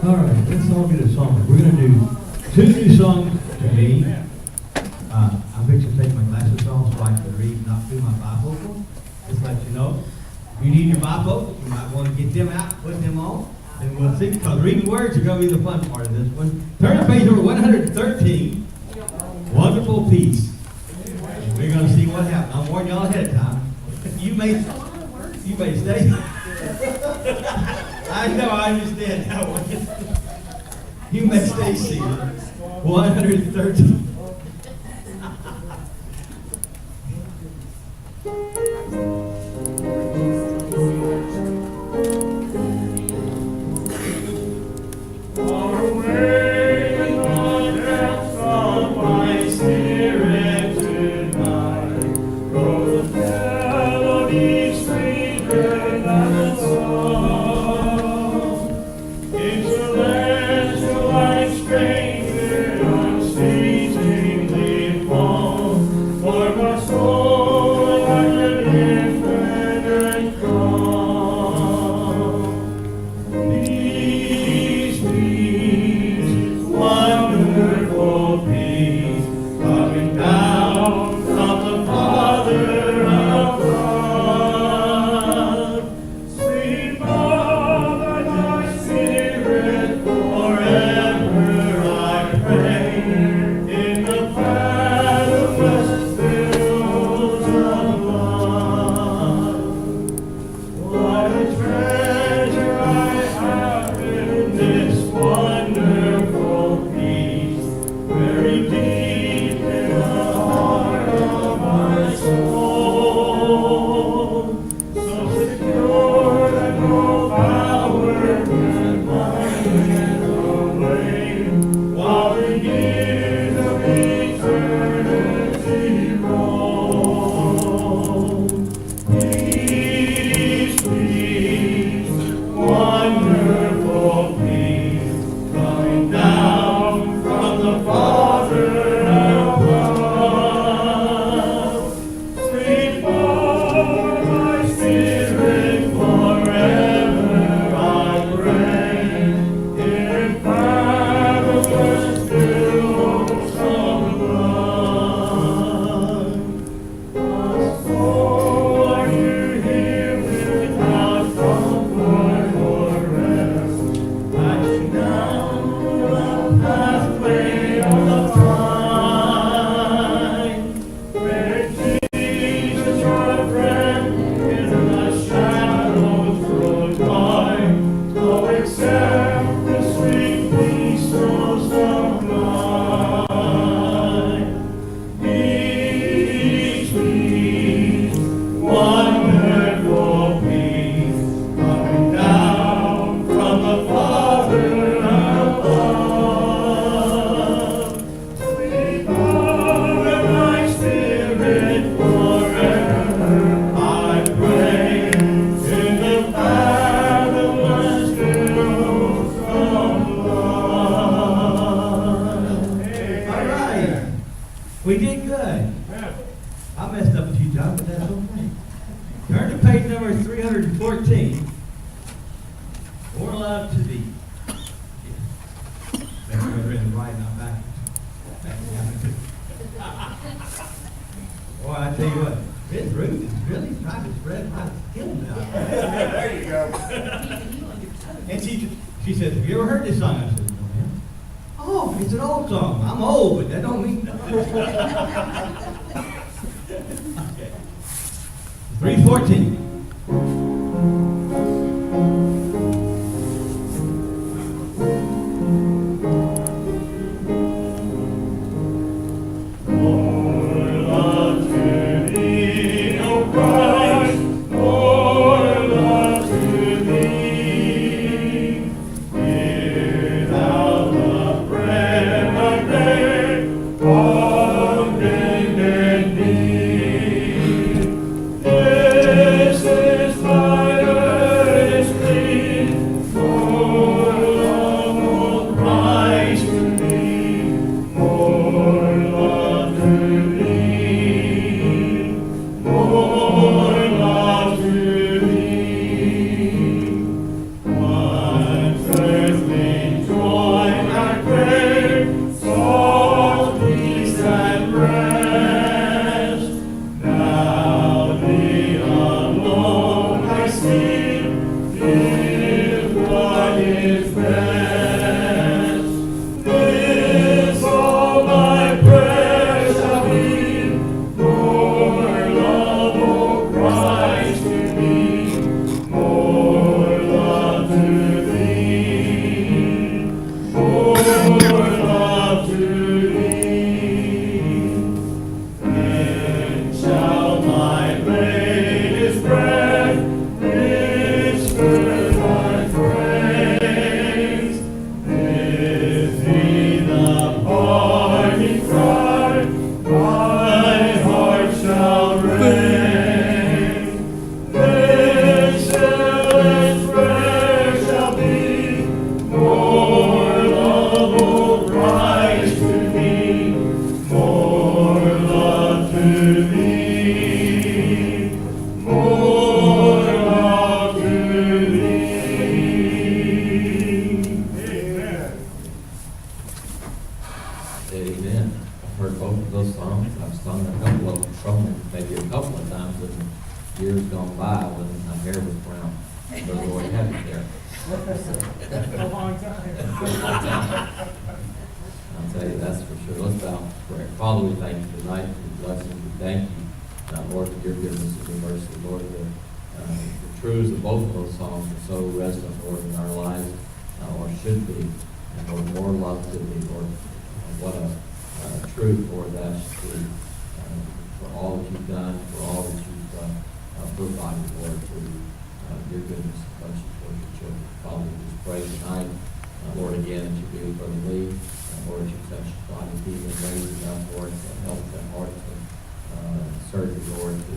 All right, let's all get a song. We're going to do two new songs to me. I'm fixing to take my glasses off so I can read, not do my bifocal. Just let you know. If you need your bifocals, you might want to get them out, put them on, and we'll see. Because reading words are going to be the fun part of this one. Turn to page number 113. Wonderful Peace. And we're going to see what happens. I'll warn y'all ahead of time. You may stay. I know, I understand that one. You may stay seated. 113. We did good. I messed up a few times, but that's okay. Turn to page number 314. More love to thee. That's what I read the right, not back. Boy, I tell you what, Miss Ruth is really trying to spread my skills out. There you go. And she said, have you ever heard this song? I said, no, ma'am. Oh, it's an old song. I'm old, but that don't mean nothing. Okay. 314. This is my 65 when my hair was brown. The Lord had me there. A long time. I'll tell you, that's for sure. Let's bow for prayer. Father, we thank you tonight for your blessings. We thank you, Lord, for your goodness and your mercy. Lord, the truths of both of those songs are so resonant, Lord, in our lives, or should be. And Lord, more love to thee, Lord. What a truth, Lord, that should be. For all that you've done, for all that you've provided, Lord, for your goodness and mercy toward your children. Father, we just pray tonight, Lord, again, that you be with Brother Lee. Lord, you touch his body, heal and raise him up, Lord, to help that heart to surgery, Lord, to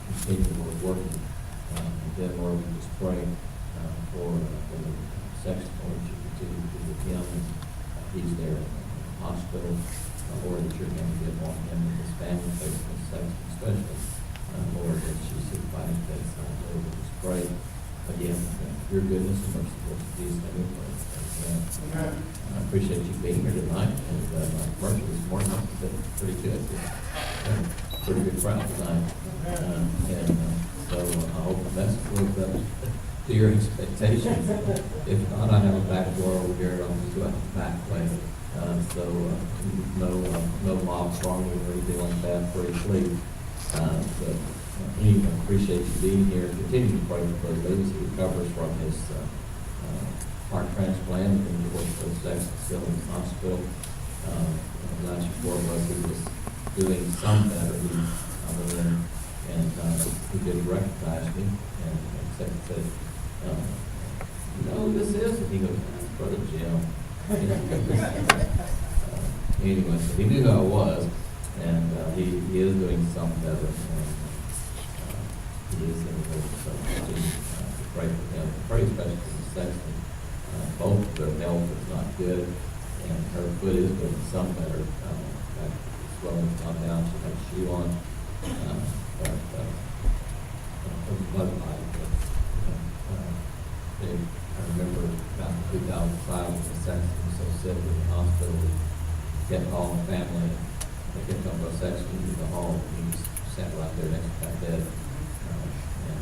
continue, Lord, working. And then, Lord, we just pray for the section, Lord, that you continue to be with him. He's there in the hospital. Lord, that you're going to get on him and his family, facing this section, especially, Lord, that she's supervising this. Lord, we just pray again, your goodness and mercy, Lord, in Jesus' name we pray. Amen. I appreciate you being here tonight, and my commercial this morning has been pretty good. Pretty good crowd tonight. So I hope the message lived up to your expectations. If not, I have a back door over here, I'll just go out the back way. No mob strongly or anything like that for you to sleep. But anyway, I appreciate you being here. Continue to pray for Brother Lee as he recovers from his heart transplant, and of course, those days still in the hospital. Last report was he was doing some better, he did recognize me, and said, you know who this is? And he goes, that's Brother Jim. Anyway, so he knew who I was, and he is doing some better, and he is in the Lord, so continue to pray for him. Pray especially for the sexton. Both of their health is not good, and her foot is doing some better. That swelling's gone down. She has a shoe on, but her blood body. I remember back in 2005 when the sexton was so sick in the hospital, we kept calling the family. They kept coming to a section into the hall, and he just sat right there next to that bed, and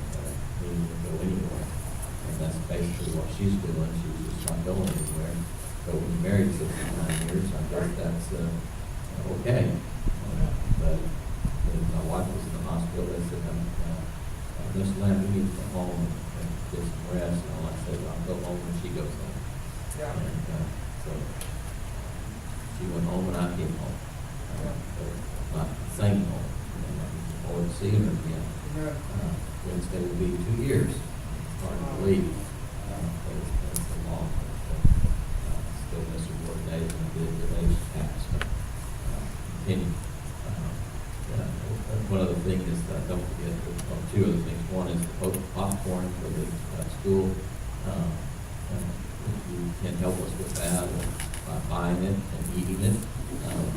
he didn't go anywhere. And that's basically what she's doing. She's just not going anywhere. But when you're married 69 years, I guess that's okay. But when my wife was in the hospital, they said, Miss Lamb, we need to go home and get some rest. And all I said, I'll go home when she goes home. Yeah. And so she went home and I came home. Not the same home. Looking forward to seeing her again. Wednesday will be 2 years. Hard to believe. It's so long. Still miss her coordinating and did the age passed. Continue. One other thing is that don't forget, two other things. One is the popcorn for the school. You can help us with that by buying it and eating it.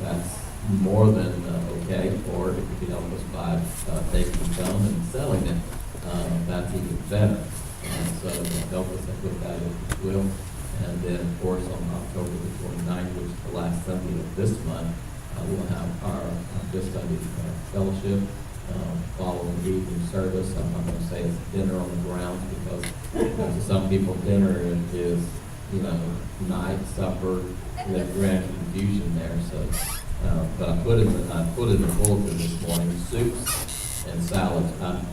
That's more than okay. Or if you can help us by taking some and selling it, that's even better. So help us with that if you will. And then, of course, on October the 29th, which is the last Sunday of this month, we'll have our this Sunday fellowship following the evening service. I'm not going to say it's dinner on the grounds because to some people dinner is night, supper, there's grand confusion there. So, but I put in the bulletin this morning soups and salads. I'm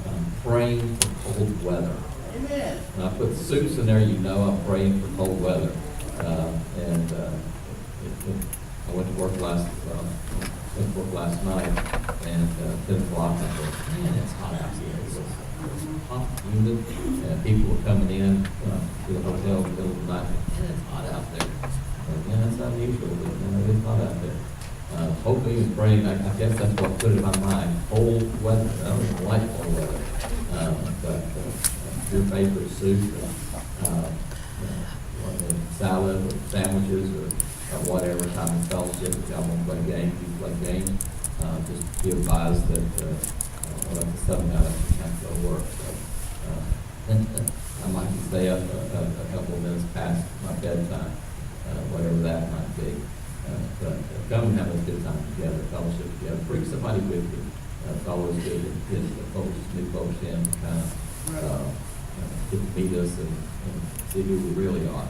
praying for cold weather. Amen. When I put soups in there, I'm praying for cold weather. I went to work last night, and 10 o'clock, I thought, man, it's hot out here. It's hot, humid, and people were coming in to the hotel in the middle of the night. Man, it's hot out there. Yeah, that's unusual, but it's hot out there. Hoping and praying, I guess that's what put it on my mind. Cold weather. I don't even like cold weather. But your favorite soup, salad, or sandwiches, or whatever time of fellowship. If y'all want to play games, you play games. Just be advised that at the 7 hours you have to go to work. So, I might stay up a couple of minutes past my bedtime, whatever that might be. But come and have a good time together, fellowship together. Bring somebody with you. It's always good to get the folks, new folks in, kind of, get to meet us and see who we really are,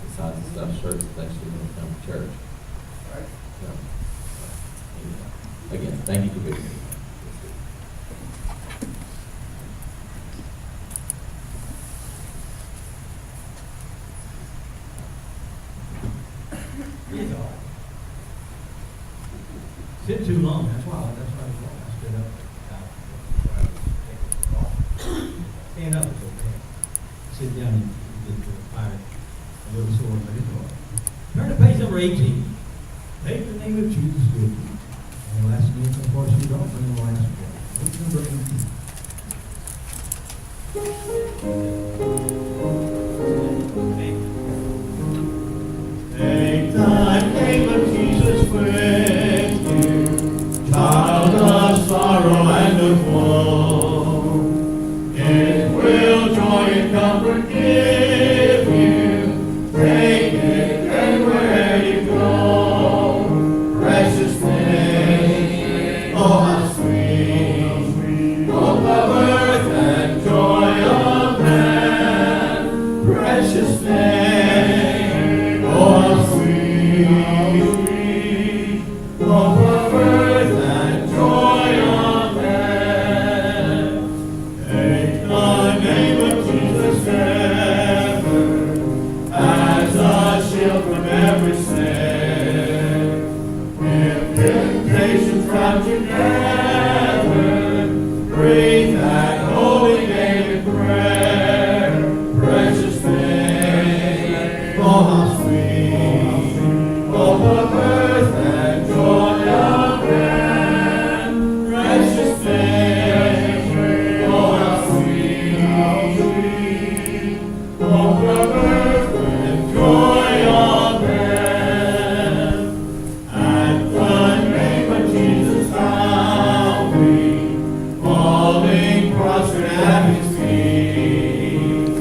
besides the stuff shirts that actually want to come to church. Right. So, anyway, again, thank you for being here. Sit too long, that's why I stood up. Stand up is okay. Sit down and get tired, a little sore, but it's all right. Turn to page number 18. Take the name of Jesus with you. And the last name, of course, you don't bring the last one. Page number 18. Take the name of Jesus with you, child of sorrow and of woe. It will joy and comfort give you. Take it anywhere you go. Precious name, oh how sweet, hope of earth and joy of man. Precious name, oh how sweet, hope of earth and joy of man. Take the name of Jesus ever as a shield from every snare. If temptations round you gather, breathe that holy name in prayer. Precious name, oh how sweet, hope of earth and joy of man. Precious name, oh how sweet, hope of earth and joy of man. At the name of Jesus I'll be falling prostrate at his feet.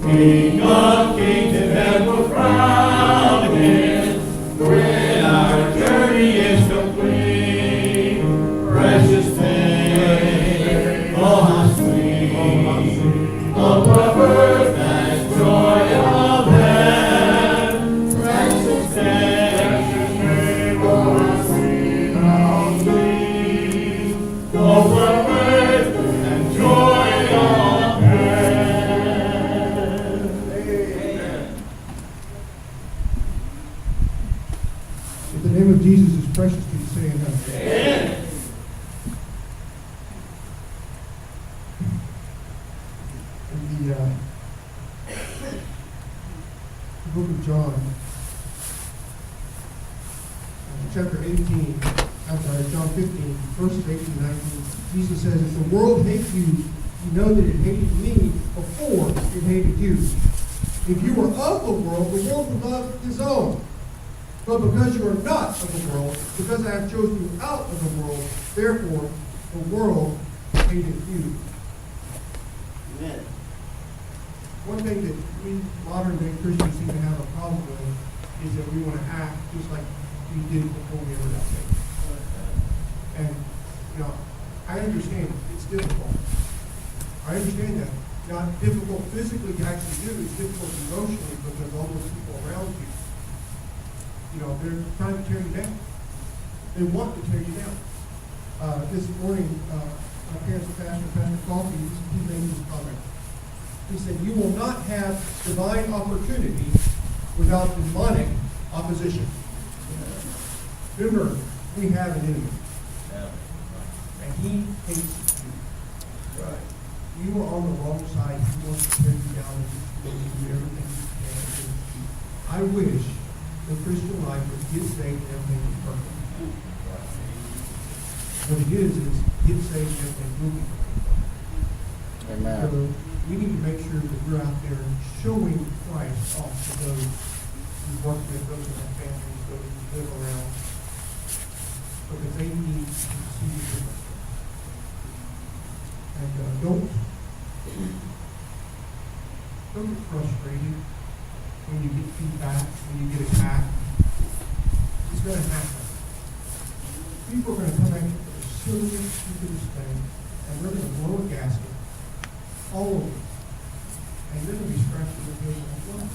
King of kings and ever crown him when our journey is complete. Precious name, oh how sweet, hope of earth and joy of man. Precious name, oh how sweet, hope of earth and joy of man. Amen. If the name of Jesus is precious to you, say amen. Amen. In the book of John, chapter 18, John 15, verses 18 and 19, Jesus says, if the world hates you, you know that it hated me before it hated you. If you were of the world would love his own. But because you are not of the world, because I have chosen you out of the world, therefore the world hated you. Amen. One thing that we modern day Christians seem to have a problem with is that we want to act just like we did before we ever got saved. And, I understand it's difficult. I understand that. Not difficult physically to actually do, it's difficult emotionally because all those people around you, they're trying to tear you down. They want to tear you down. This morning, my parents' Pastor Coffey, he made this comment. He said, you will not have divine opportunity without demonic opposition. Remember, we have an enemy. And he hates you. Right. You are on the wrong side. He wants to tear you down and do everything he can against you. I wish the Christian life was get saved and everything is perfect. What it is get saved and everything will be perfect. Amen. So we need to make sure that we're out there showing Christ off to those who work with, those in our families, those who live around, because they need to see the difference. And don't get frustrated when you get feedback, when you get attacked. It's going to happen. People are going to come at you with silliest stupidest thing, and we're gonna blow a gasket all over you. And you're gonna be scratching your head like, what?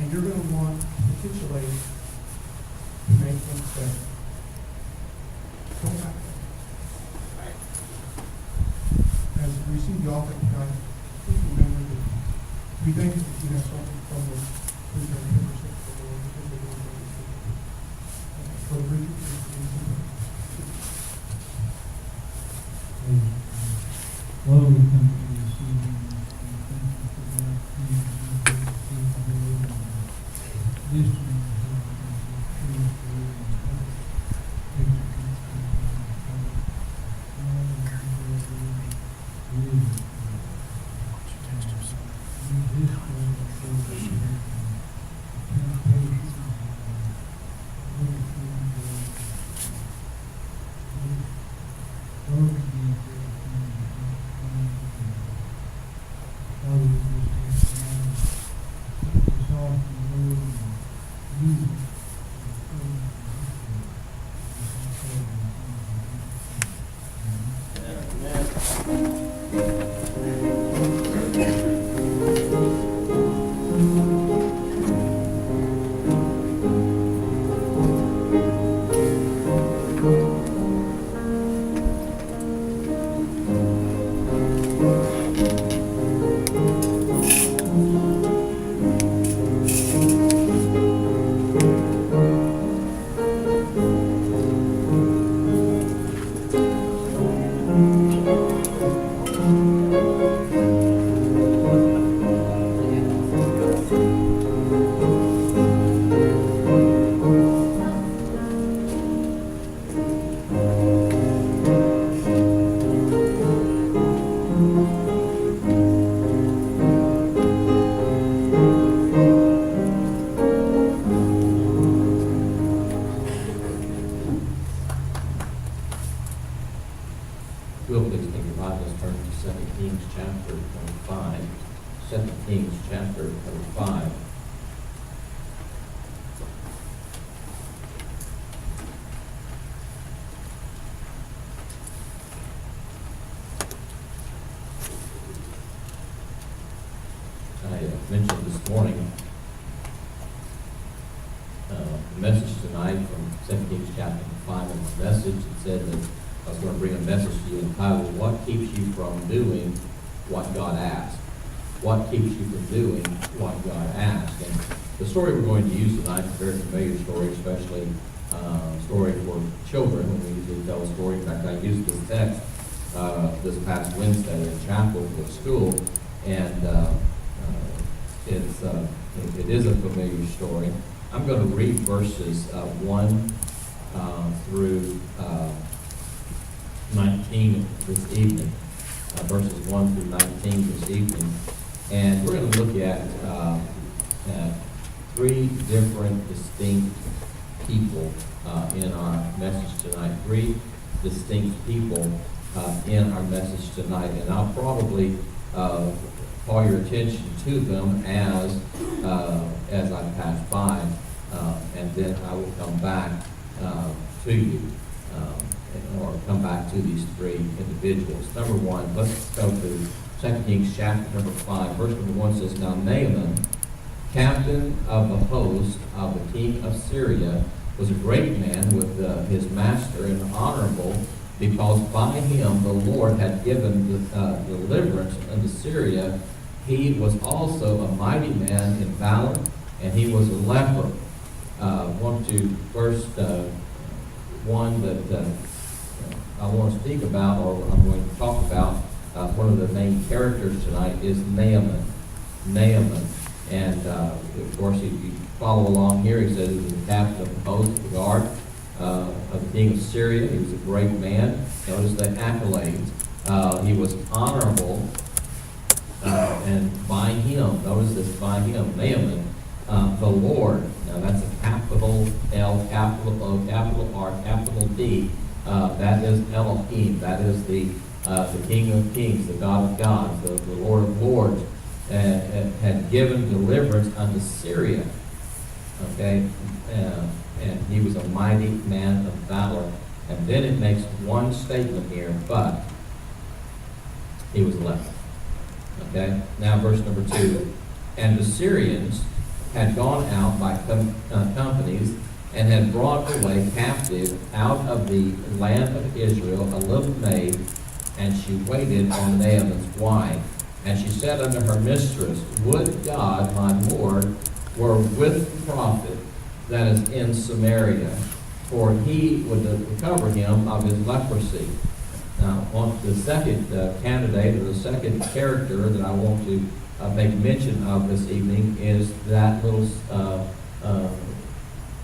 And you're gonna want to capitulate to make things better. Don't happen. As we see the offering tonight, please remember that we thank you that you have something from the preacher and members of the Lord because they don't know what to do. For the preacher, Lord, we come to you this evening, and we thank you for the opportunity to see the Lord and listening to Him as He truth, Lord, and help execute Will please take your Bibles, turn to 2 Kings chapter number 5. 2 Kings chapter number 5. I mentioned this morning the message tonight from 2 Kings chapter 5. In the message, it said that I was going to bring a message to you entitled, What Keeps You From Doing What God Asked? What keeps you from doing what God asked? And the story we're going to use tonight is a very familiar story, especially a story for children. When we usually tell a story, in fact, I used this text this past Wednesday in chapel for school, and it is a familiar story. I'm going to read verses 1 through 19 this evening, verses 1 through 19 this evening, and we're going to look at three different distinct people in our message tonight. Three distinct people in our message tonight, and I'll probably call your attention to them as I pass by, and then I will come back to you. Or come back to these three individuals. Number one, let's go to 2 Kings chapter number 5. Verse number 1 says, Now Naaman, captain of the host of the king of Syria, was a great man with his master and honorable, because by him the Lord had given deliverance unto Syria. He was also a mighty man in valor, and he was a leper. I want to first one that I want to speak about, or I'm going to talk about, one of the main characters tonight is Naaman. Naaman. And, of course, if you follow along here, he says he was the captain of the host of the guard of the king of Syria. He was a great man. Notice the accolades. He was honorable, and by him, notice this, by him, Naaman, the Lord. Now, that's a capital L, capital O, capital R, capital D. That is Elohim. That is the King of Kings, the God of gods, the Lord of lords, had given deliverance unto Syria. Okay, and he was a mighty man of valor. And then it makes one statement here, but he was left. Okay? Now verse number 2. And the Syrians had gone out by companies and had brought away captive out of the land of Israel a little maid, and she waited on Naaman's wife. And she said unto her mistress, Would God, my Lord, were with the prophet that is in Samaria, for he would recover him of his leprosy. Now, on the second candidate, or the second character that I want to make mention of this evening is that little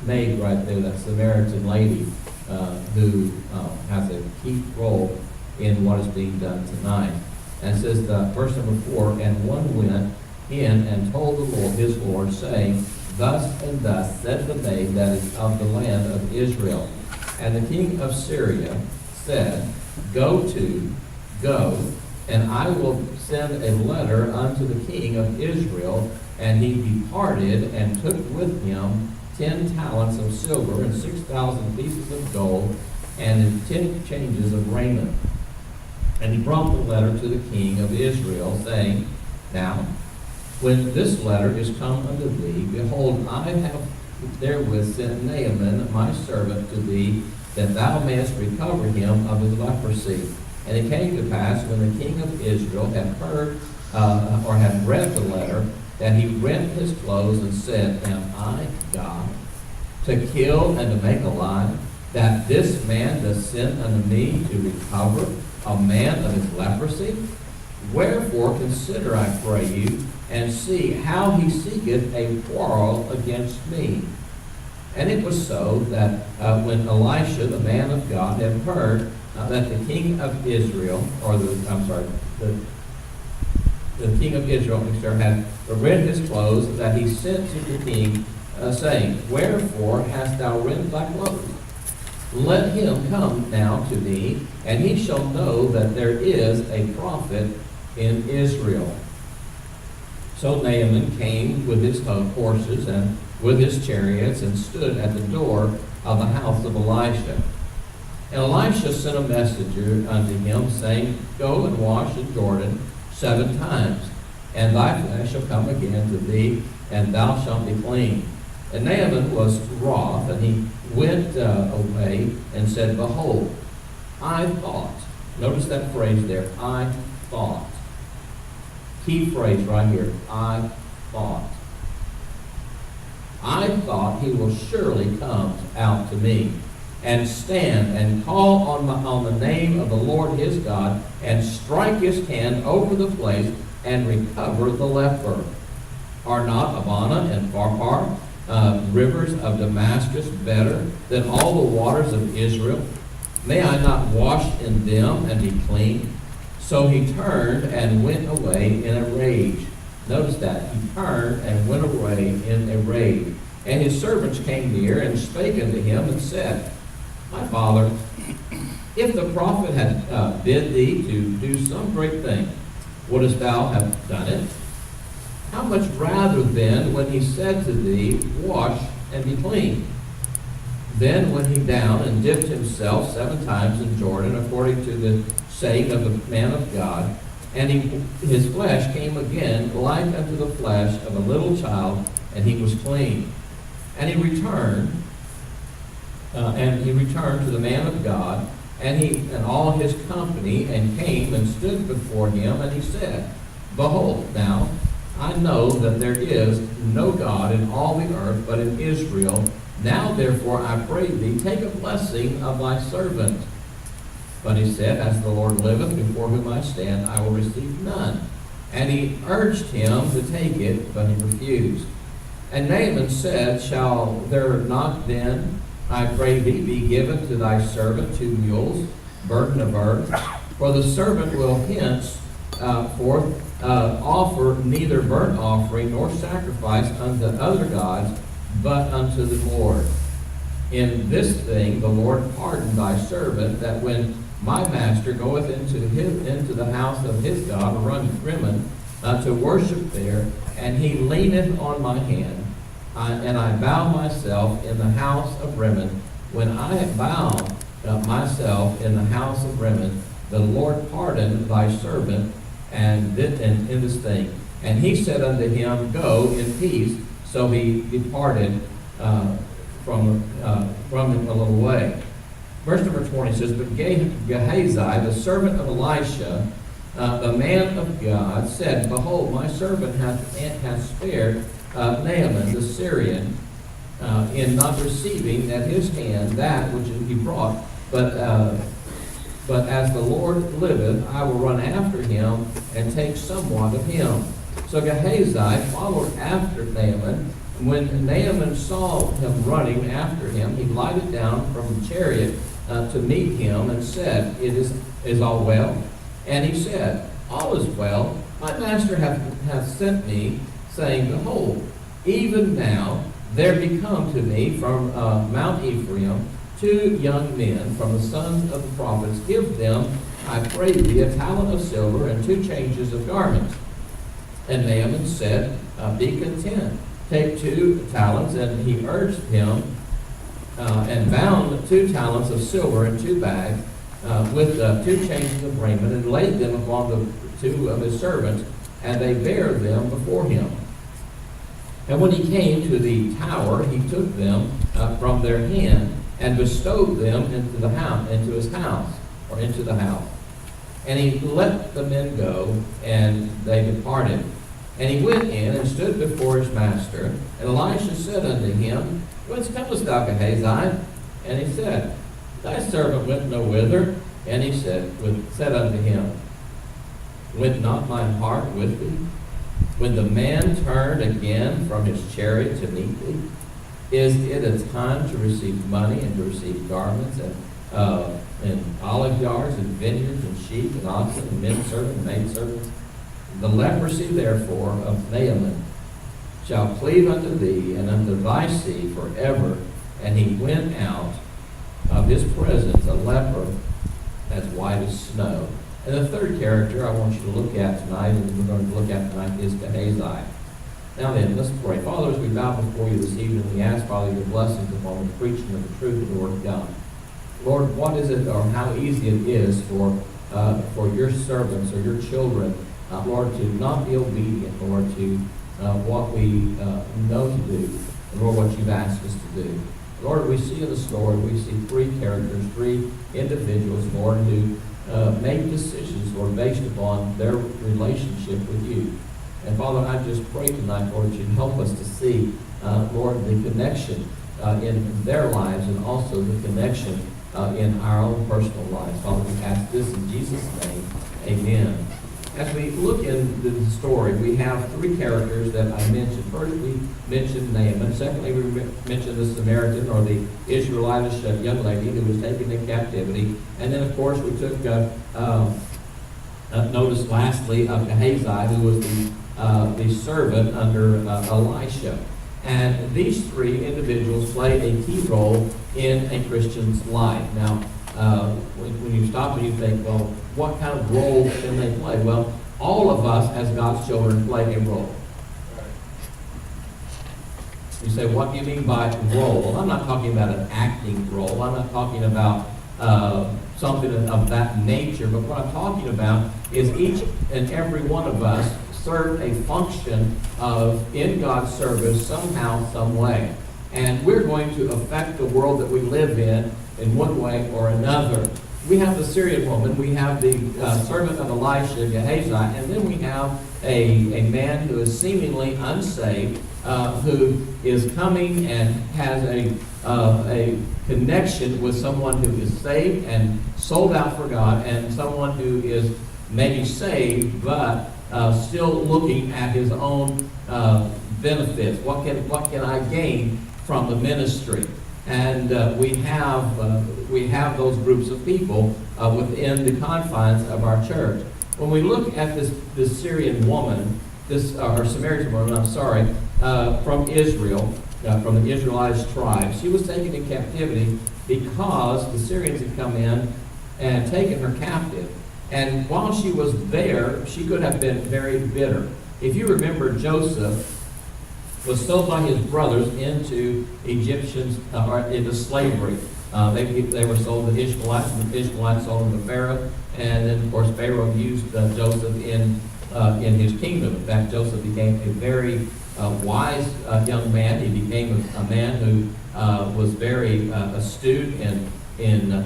maid right there, that Samaritan lady who has a key role in what is being done tonight. And it says, verse number 4, and one went in and told the Lord, his Lord, saying, Thus and thus said the maid that is of the land of Israel. And the king of Syria said, Go, and I will send a letter unto the king of Israel. And he departed and took with him 10 talents of silver and 6,000 pieces of gold and 10 changes of raiment. And he brought the letter to the king of Israel, saying, Now, when this letter is come unto thee, behold, I have therewith sent Naaman my servant to thee, that thou mayest recover him of his leprosy. And it came to pass, when the king of Israel had heard or had read the letter, that he rent his clothes and said, Am I God, to kill and to make alive, that this man does send unto me to recover a man of his leprosy? Wherefore consider, I pray you, and see how he seeketh a quarrel against me. And it was so that when Elisha, the man of God, had heard that the king of Israel, the king of Israel had rent his clothes, that he sent to the king, saying, Wherefore hast thou rent thy clothes? Let him come now to thee, and he shall know that there is a prophet in Israel. So Naaman came with his horses and with his chariots, and stood at the door of the house of Elisha. And Elisha sent a messenger unto him, saying, Go and wash in Jordan 7 times, and thy flesh shall come again to thee, and thou shalt be clean. And Naaman was wroth, and he went away and said, Behold, I thought. Notice that phrase there, I thought. Key phrase right here, I thought. I thought he will surely come out to me, and stand and call on the name of the Lord his God, and strike his hand over the place, and recover the leper. Are not Abana and Pharpar, rivers of Damascus, better than all the waters of Israel? May I not wash in them and be clean? So he turned and went away in a rage. Notice that. He turned and went away in a rage. And his servants came near and spake unto him and said, My father, if the prophet had bid thee to do some great thing, wouldest thou have done it? How much rather then when he said to thee, Wash and be clean? Then went he down and dipped himself 7 times in Jordan, according to the saying of the man of God, and his flesh came again like unto the flesh of a little child, and he was clean. And he returned to the man of God, and all his company, and came and stood before him, and he said, Behold, now I know that there is no God in all the earth but in Israel. Now therefore I pray thee, take a blessing of thy servant. But he said, As the Lord liveth, before whom I stand, I will receive none. And he urged him to take it, but he refused. And Naaman said, Shall there not then, I pray thee, be given to thy servant 2 mules, burden of earth? For the servant will henceforth offer neither burnt offering nor sacrifice unto other gods, but unto the Lord. In this thing the Lord pardoned thy servant, that when my master goeth into the house of his God, Rimmon, to worship there, and he leaneth on my hand, and I bow myself in the house of Rimmon. When I bow myself in the house of Rimmon. The Lord pardon thy servant and in this thing. And he said unto him, Go in peace. So he departed from him a little way. Verse number 20 says, But Gehazi, the servant of Elisha, the man of God, said, Behold, my servant hath spared Naaman the Syrian in not receiving at his hand that which he brought. But as the Lord liveth, I will run after him and take somewhat of him. So Gehazi followed after Naaman. When Naaman saw him running after him, he lighted down from the chariot to meet him and said, It is all well? And he said, All is well. My master hath sent me, saying, Behold, even now there be come to me from Mount Ephraim 2 young men from the sons of the prophets. Give them, I pray thee, a talent of silver and 2 changes of garments. And Naaman said, Be content. Take 2 talents. And he urged him and bound 2 talents of silver in 2 bags with 2 changes of raiment, and laid them upon the 2 of his servants, and they bare them before him. And when he came to the tower, he took them from their hand and bestowed them into the house, into the house. And he let the men go, and they departed. And he went in and stood before his master. And Elisha said unto him, Whence comest thou, Gehazi? And he said, Thy servant went no whither. And he said unto him, Went not mine heart with thee, when the man turned again from his chariot to meet thee? Is it a time to receive money and to receive garments and olive yards and vineyards and sheep and oxen and men servants and maid servants? The leprosy therefore of Naaman shall cleave unto thee and unto thy seed forever. And he went out of his presence a leper as white as snow. And the third character I want you to look at tonight, and we're going to look at tonight, is Gehazi. Now then, let's pray. Father, as we bow before you this evening, we ask, Father, your blessings upon the preaching of the truth of the Word of God. Lord, what is it, or how easy it is for your servants or your children, Lord, to not be obedient, Lord, to what we know to do, and Lord, what you've asked us to do. Lord, we see in the story, we see 3 characters, 3 individuals, Lord, who make decisions, Lord, based upon their relationship with you. And Father, I just pray tonight, Lord, that you'd help us to see, Lord, the connection in their lives and also the connection in our own personal lives. Father, we ask this in Jesus' name. Amen. As we look into the story, we have 3 characters that I mentioned. First, we mentioned Naaman. Secondly, we mentioned the Samaritan, or the Israelitish young lady who was taken in captivity. And then, of course, we took notice, lastly, of Gehazi, who was the servant under Elisha. And these 3 individuals played a key role in a Christian's life. Now, when you stop and you think, well, what kind of role can they play? Well, all of us as God's children play a role. You say, what do you mean by role? Well, I'm not talking about an acting role. I'm not talking about something of that nature. But what I'm talking about is each and every one of us serve a function in God's service somehow, some way. And we're going to affect the world that we live in one way or another. We have the Syrian woman, we have the servant of Elisha, Gehazi, and then we have a man who is seemingly unsaved, who is coming and has a connection with someone who is saved and sold out for God, and someone who is maybe saved but still looking at his own benefits. What can I gain from the ministry? And we have those groups of people within the confines of our church. When we look at this Syrian woman, or Samaritan woman, I'm sorry, from Israel, from the Israelite tribe, she was taken in captivity because the Syrians had come in and taken her captive. And while she was there, she could have been very bitter. If you remember, Joseph was sold by his brothers into into slavery. They were sold to Ishmaelites, and the Ishmaelites sold them to Pharaoh, and then of course Pharaoh used Joseph in his kingdom. In fact, Joseph became a very wise young man. He became a man who was very astute in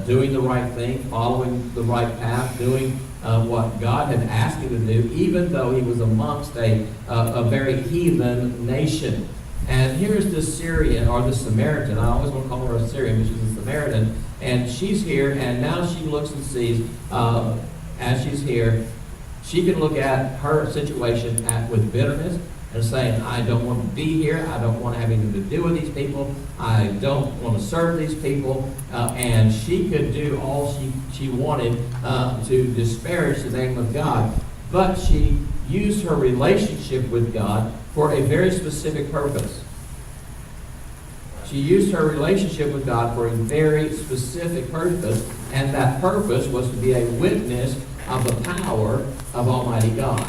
doing the right thing, following the right path, doing what God had asked him to do, even though he was amongst a very heathen nation. And here's this Syrian, or the Samaritan. I always want to call her a Syrian, but she's a Samaritan. And she's here, and now she looks and sees, as she's here, she can look at her situation with bitterness and saying, I don't want to be here. I don't want to have anything to do with these people. I don't want to serve these people. And she could do all she wanted to disparage the name of God. But she used her relationship with God for a very specific purpose. She used her relationship with God for a very specific purpose, and that purpose was to be a witness of the power of Almighty God.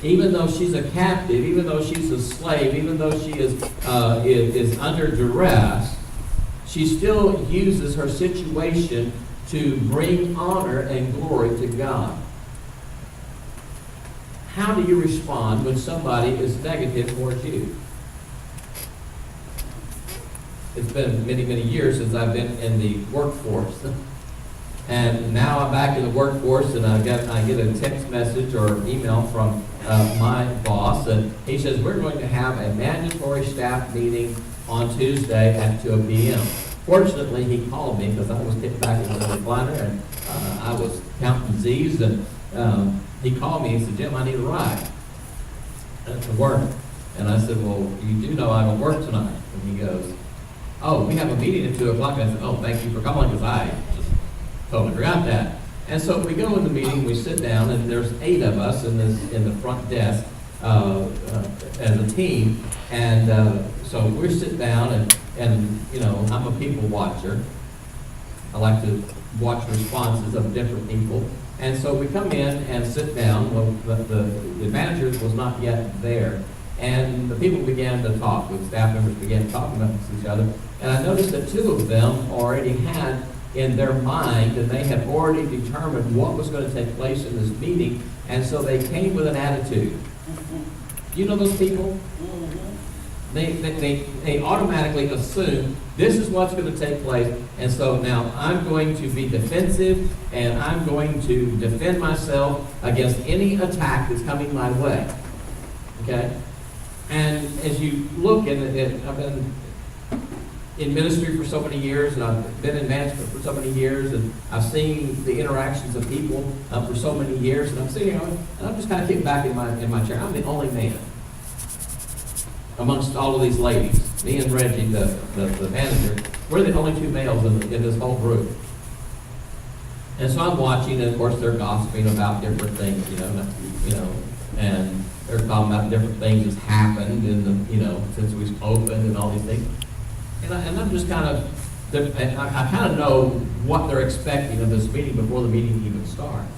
Even though she's a captive, even though she's a slave, even though she is under duress, she still uses her situation to bring honor and glory to God. How do you respond when somebody is negative towards you? It's been many, many years since I've been in the workforce. And now I'm back in the workforce, and I get a text message or email from my boss, and he says, we're going to have a mandatory staff meeting on Tuesday at 2 p.m. Fortunately, he called me because I was getting back in the recliner, and I was counting Z's, and he called me and said, Jim, I need a ride to work. And I said, well, you do know I don't work tonight. And he goes, oh, we have a meeting at 2 o'clock. I said, oh, thank you for calling, because I just totally forgot that. And so we go in the meeting, we sit down, and there's 8 of us in the front desk as a team. And so we sit down, and you know, I'm a people watcher. I like to watch responses of different people. And so we come in and sit down. Well, the manager was not yet there. And the people began to talk. The staff members began talking amongst each other. And I noticed that 2 of them already had in their mind, and they had already determined what was going to take place in this meeting. And so they came with an attitude. You know those people? They automatically assume this is what's going to take place, and so now I'm going to be defensive, and I'm going to defend myself against any attack that's coming my way. Okay? And as you look, I've been in ministry for so many years, and I've been in management for so many years, and I've seen the interactions of people for so many years, and I'm sitting here, and I'm just kind of getting back in my chair. I'm the only man amongst all of these ladies. Me and Reggie, the manager, we're the only 2 males in this whole group. And so I'm watching, and of course they're gossiping about different things, you know, and they're talking about different things that's happened in the, since we've opened and all these things. And I'm just kind of, I kind of know what they're expecting of this meeting before the meeting even starts.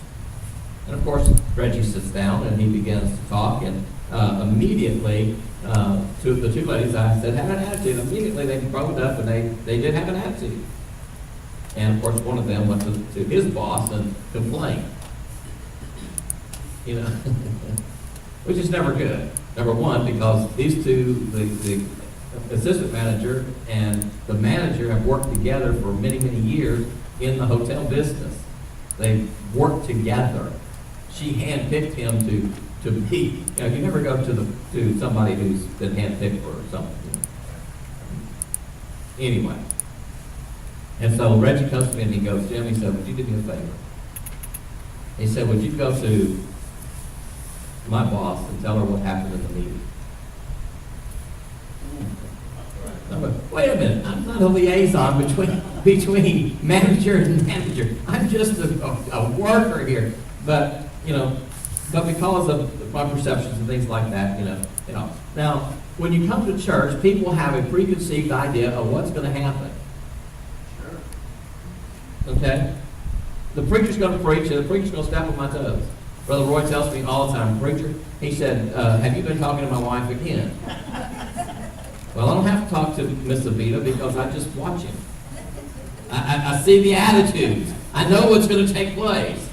And of course, Reggie sits down and he begins to talk, and immediately, to the 2 ladies I said had an attitude. Immediately they broke up, and they did have an attitude. And of course, one of them went to his boss and complained. You know, which is never good. Number one, because these 2, the assistant manager and the manager, have worked together for many, many years in the hotel business. They've worked together. She handpicked him to be, you never go to somebody who's been handpicked for something. Anyway. And so Reggie comes to me and he goes, Jim, he said, would you do me a favor? He said, would you go to my boss and tell her what happened in the meeting? I went, wait a minute, I'm not a liaison between manager and manager. I'm just a worker here. But, but because of my perceptions and things like that, Now, when you come to church, people have a preconceived idea of what's going to happen. Sure. Okay? The preacher's going to preach, and the preacher's going to step on my toes. Brother Roy tells me all the time, preacher, he said, have you been talking to my wife again? Well, I don't have to talk to Miss Avita because I just watch him. I see the attitudes. I know what's going to take place.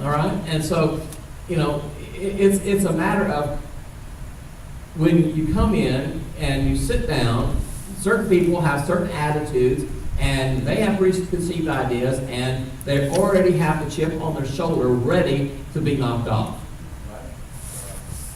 All right? And so, you know, it's a matter of when you come in and you sit down, certain people have certain attitudes and they have preconceived ideas and they already have the chip on their shoulder ready to be knocked off.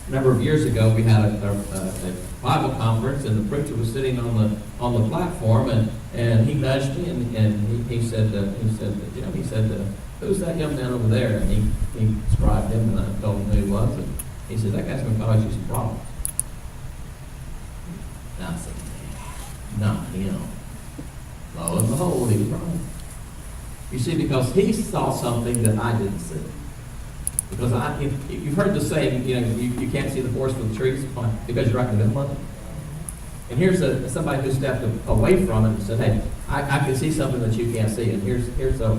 A number of years ago, we had a Bible conference, and the preacher was sitting on the platform, and he nudged me, and he said, Jim, he said, who's that young man over there? And he described him, and I told him who he was, and he said, that guy's going to cause you some problems. And I said, not him. Lo and behold, he was wrong. You see, because he saw something that I didn't see. Because you've heard the saying, you know, you can't see the forest for the trees because you're right in the middle of it. And here's somebody who stepped away from it and said, hey, I can see something that you can't see. And here's a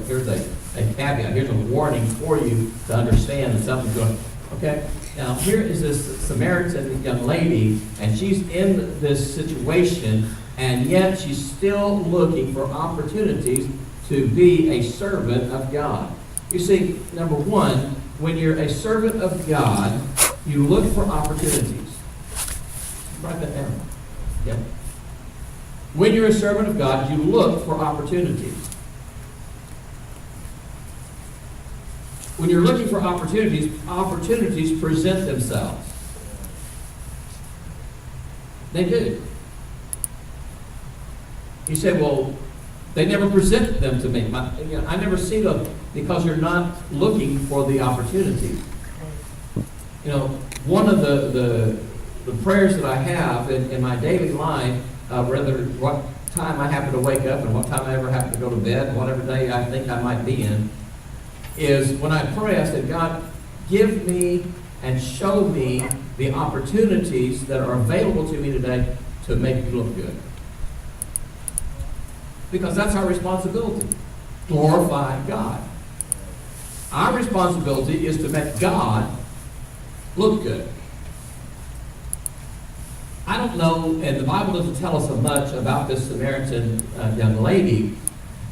caveat, here's a warning for you to understand that something's going. Okay, now here is this Samaritan young lady, and she's in this situation, and yet she's still looking for opportunities to be a servant of God. You see, number one, when you're a servant of God, you look for opportunities. Write that down. Okay? When you're a servant of God, you look for opportunities. When you're looking for opportunities, opportunities present themselves. They do. You say, well, they never present them to me. I never see them because you're not looking for the opportunities. You know, one of the prayers that I have in my daily life, whether what time I happen to wake up and what time I ever happen to go to bed, whatever day I think I might be in, is when I pray, I said, God, give me and show me the opportunities that are available to me today to make me look good. Because that's our responsibility. Glorify God. Our responsibility is to make God look good. I don't know, and the Bible doesn't tell us so much about this Samaritan young lady,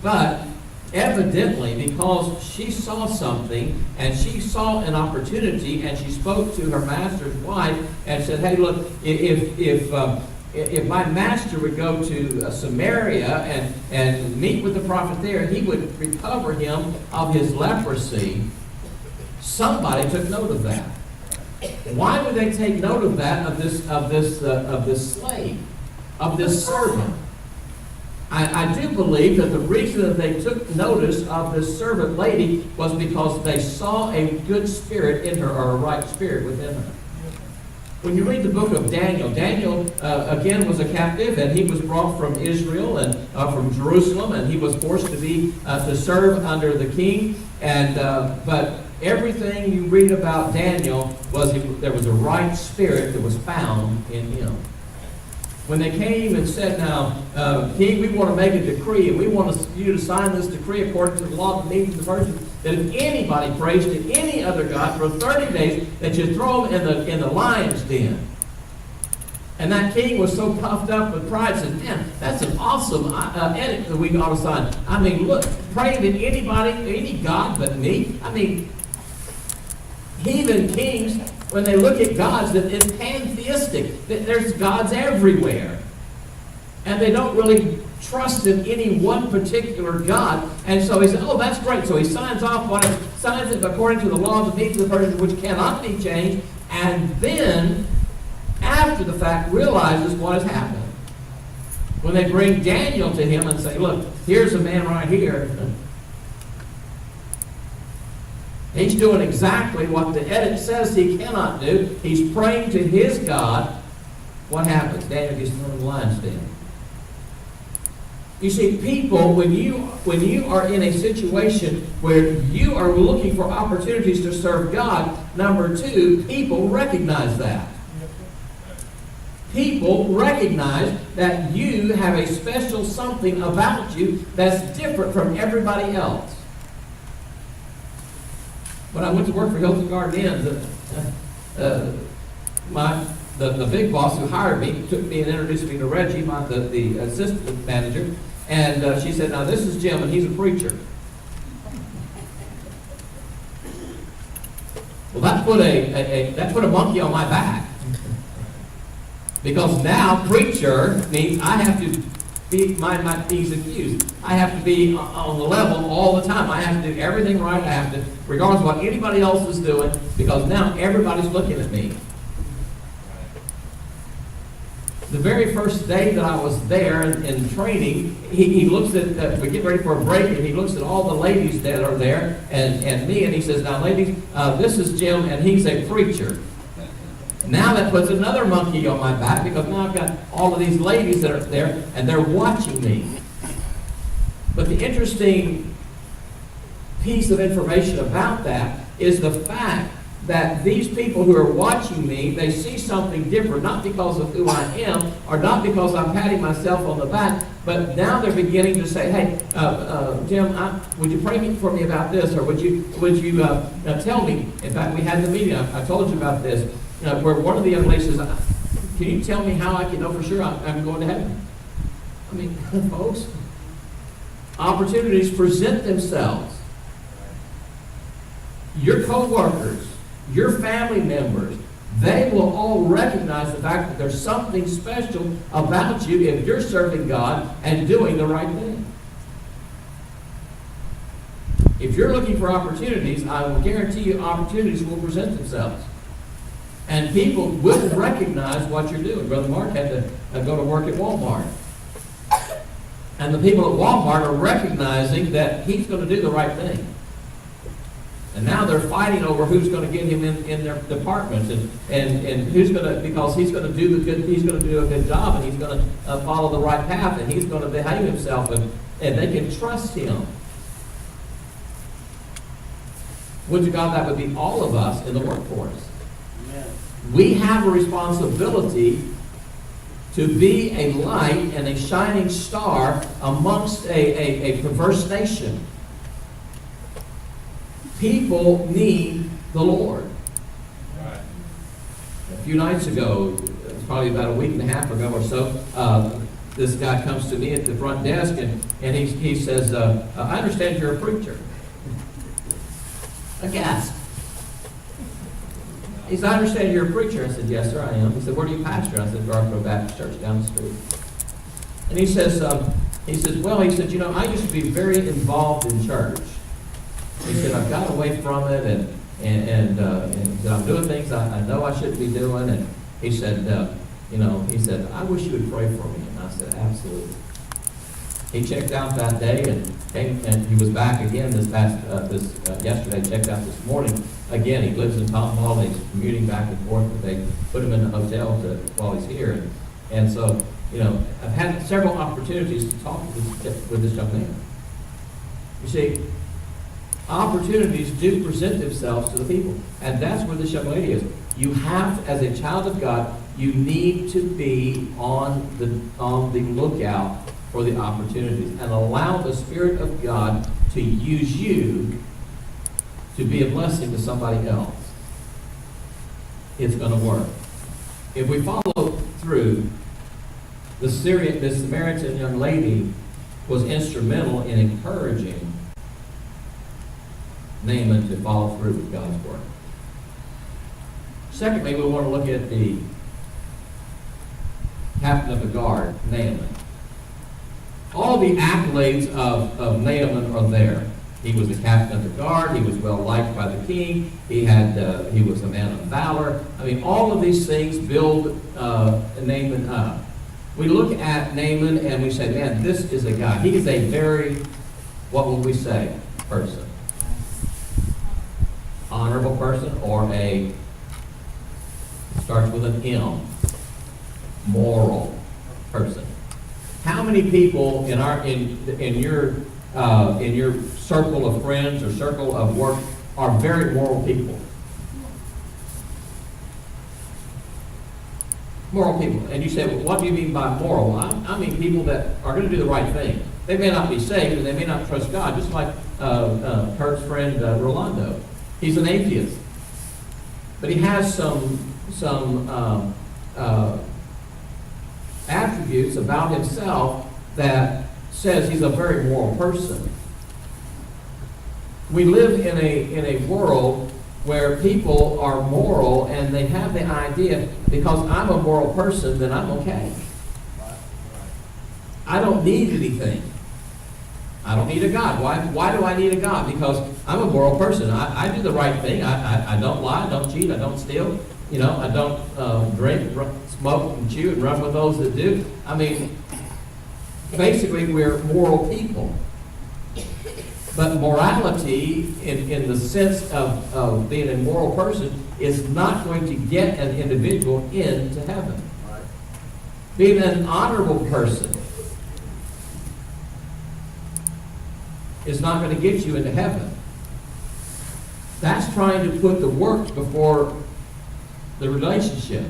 but evidently because she saw something and she saw an opportunity and she spoke to her master's wife and said, hey, look, if my master would go to Samaria and meet with the prophet there, he would recover him of his leprosy. Somebody took note of that. Why would they take note of that, of this slave, of this servant? I do believe that the reason that they took notice of this servant lady was because they saw a good spirit in her, or a right spirit within her. When you read the book of Daniel, Daniel again was a captive, and he was brought from Israel and from Jerusalem, and he was forced to serve under the king. And but everything you read about Daniel was there was a right spirit that was found in him. When they came and said, now, King, we want to make a decree, and we want you to sign this decree according to the law of the Medes and the Persians, that if anybody prays to any other god for 30 days, that you throw him in the lion's den. And that king was so puffed up with pride, said, man, that's an awesome edict that we ought to sign. I mean, look, praying to anybody, any god but me. I mean, heathen kings, when they look at gods, that it's pantheistic. There's gods everywhere. And they don't really trust in any one particular god. And so he said, oh, that's great. So he signs off on it, signs it according to the law of the Medes and the Persians, which cannot be changed. And then, after the fact, realizes what has happened. When they bring Daniel to him and say, look, here's a man right here. He's doing exactly what the edict says he cannot do. He's praying to his God. What happens? Daniel gets thrown in the lion's den. You see, people, when you are in a situation where you are looking for opportunities to serve God, number two, people recognize that. People recognize that you have a special something about you that's different from everybody else. When I went to work for Hilton Garden Inns, my the big boss who hired me took me and introduced me to Reggie, the assistant manager, and she said, now this is Jim, and he's a preacher. Well, that put a monkey on my back. Because now preacher means I have to be, my P's and Q's. I have to be on the level all the time. I have to do everything right. I have to, regardless of what anybody else is doing, because now everybody's looking at me. The very first day that I was there in training, he looks at, we get ready for a break, and he looks at all the ladies that are there, and me, and he says, now ladies, this is Jim, and he's a preacher. Now that puts another monkey on my back, because now I've got all of these ladies that are there, and they're watching me. But the interesting piece of information about that is the fact that these people who are watching me, they see something different, not because of who I am, or not because I'm patting myself on the back, but now they're beginning to say, hey, Jim, would you pray for me about this, or would you tell me? In fact, we had the meeting, I told you about this, where one of the young ladies says, can you tell me how I can know for sure I'm going to heaven? I mean, folks, opportunities present themselves. Your co-workers, your family members, they will all recognize the fact that there's something special about you if you're serving God and doing the right thing. If you're looking for opportunities, I will guarantee you opportunities will present themselves. And people will recognize what you're doing. Brother Mark had to go to work at Walmart. And the people at Walmart are recognizing that he's going to do the right thing. And now they're fighting over who's going to get him in their departments, and who's going to, because he's going to do he's going to do a good job, and he's going to follow the right path, and he's going to behave himself, and they can trust him. Would to God that would be all of us in the workforce. Yes. We have a responsibility to be a light and a shining star amongst a perverse nation. People need the Lord. Right. A few nights ago, it was probably about a week and a half ago or so, this guy comes to me at the front desk, and he says, I understand you're a preacher. Aghast. He said, I understand you're a preacher. I said, yes, sir, I am. He said, where do you pastor? I said, Garth Baptist Church down the street. And he says, well, he said, I used to be very involved in church. He said, I've got away from it, and he said, I'm doing things I know I shouldn't be doing. And he said, he said, I wish you would pray for me. And I said, absolutely. He checked out that day and came, and he was back again yesterday, checked out this morning. Again, he lives in Tom Hall, and he's commuting back and forth, but they put him in the hotel while he's here. And so, I've had several opportunities to talk with this young man. You see, opportunities do present themselves to the people. And that's where this young lady is. You have, as a child of God, you need to be on the lookout for the opportunities and allow the Spirit of God to use you to be a blessing to somebody else. It's going to work. If we follow through, the Samaritan young lady was instrumental in encouraging Naaman to follow through with God's word. Secondly, we want to look at the captain of the guard, Naaman. All the accolades of Naaman are there. He was the captain of the guard. He was well liked by the king. He was a man of valor. I mean, all of these things build Naaman up. We look at Naaman and we say, man, this is a guy. He is a very, what will we say, person? Honorable person, or starts with an M, moral person. How many people in your circle of friends or circle of work are very moral people? Moral people. And you say, well, what do you mean by moral? Well, I mean people that are going to do the right thing. They may not be saved and they may not trust God, just like Kurt's friend Rolando. He's an atheist. But he has some attributes about himself that says he's a very moral person. We live in a world where people are moral and they have the idea, because I'm a moral person, then I'm okay. I don't need anything. I don't need a God. Why do I need a God? Because I'm a moral person. I do the right thing. I don't lie, I don't cheat, I don't steal. You know, I don't drink, smoke, and chew, and run with those that do. I mean, basically, we're moral people. But morality, in the sense of being a moral person, is not going to get an individual into heaven. Being an honorable person is not going to get you into heaven. That's trying to put the works before the relationship.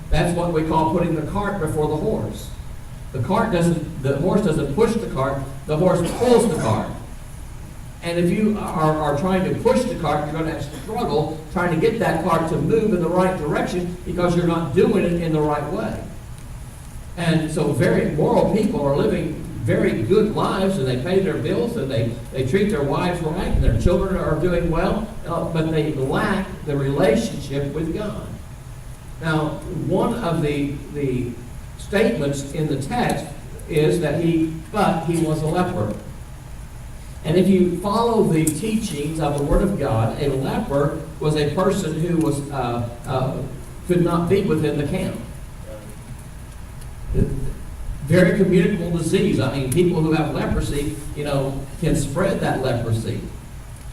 That's what we call putting the cart before the horse. The horse doesn't push the cart, the horse pulls the cart. And if you are trying to push the cart, you're going to struggle trying to get that cart to move in the right direction because you're not doing it in the right way. And so very moral people are living very good lives, and they pay their bills, and they treat their wives right, and their children are doing well, but they lack the relationship with God. Now, one of the statements in the text is that he was a leper. And if you follow the teachings of the Word of God, a leper was a person who was could not be within the camp. Very communicable disease. I mean, people who have leprosy, can spread that leprosy.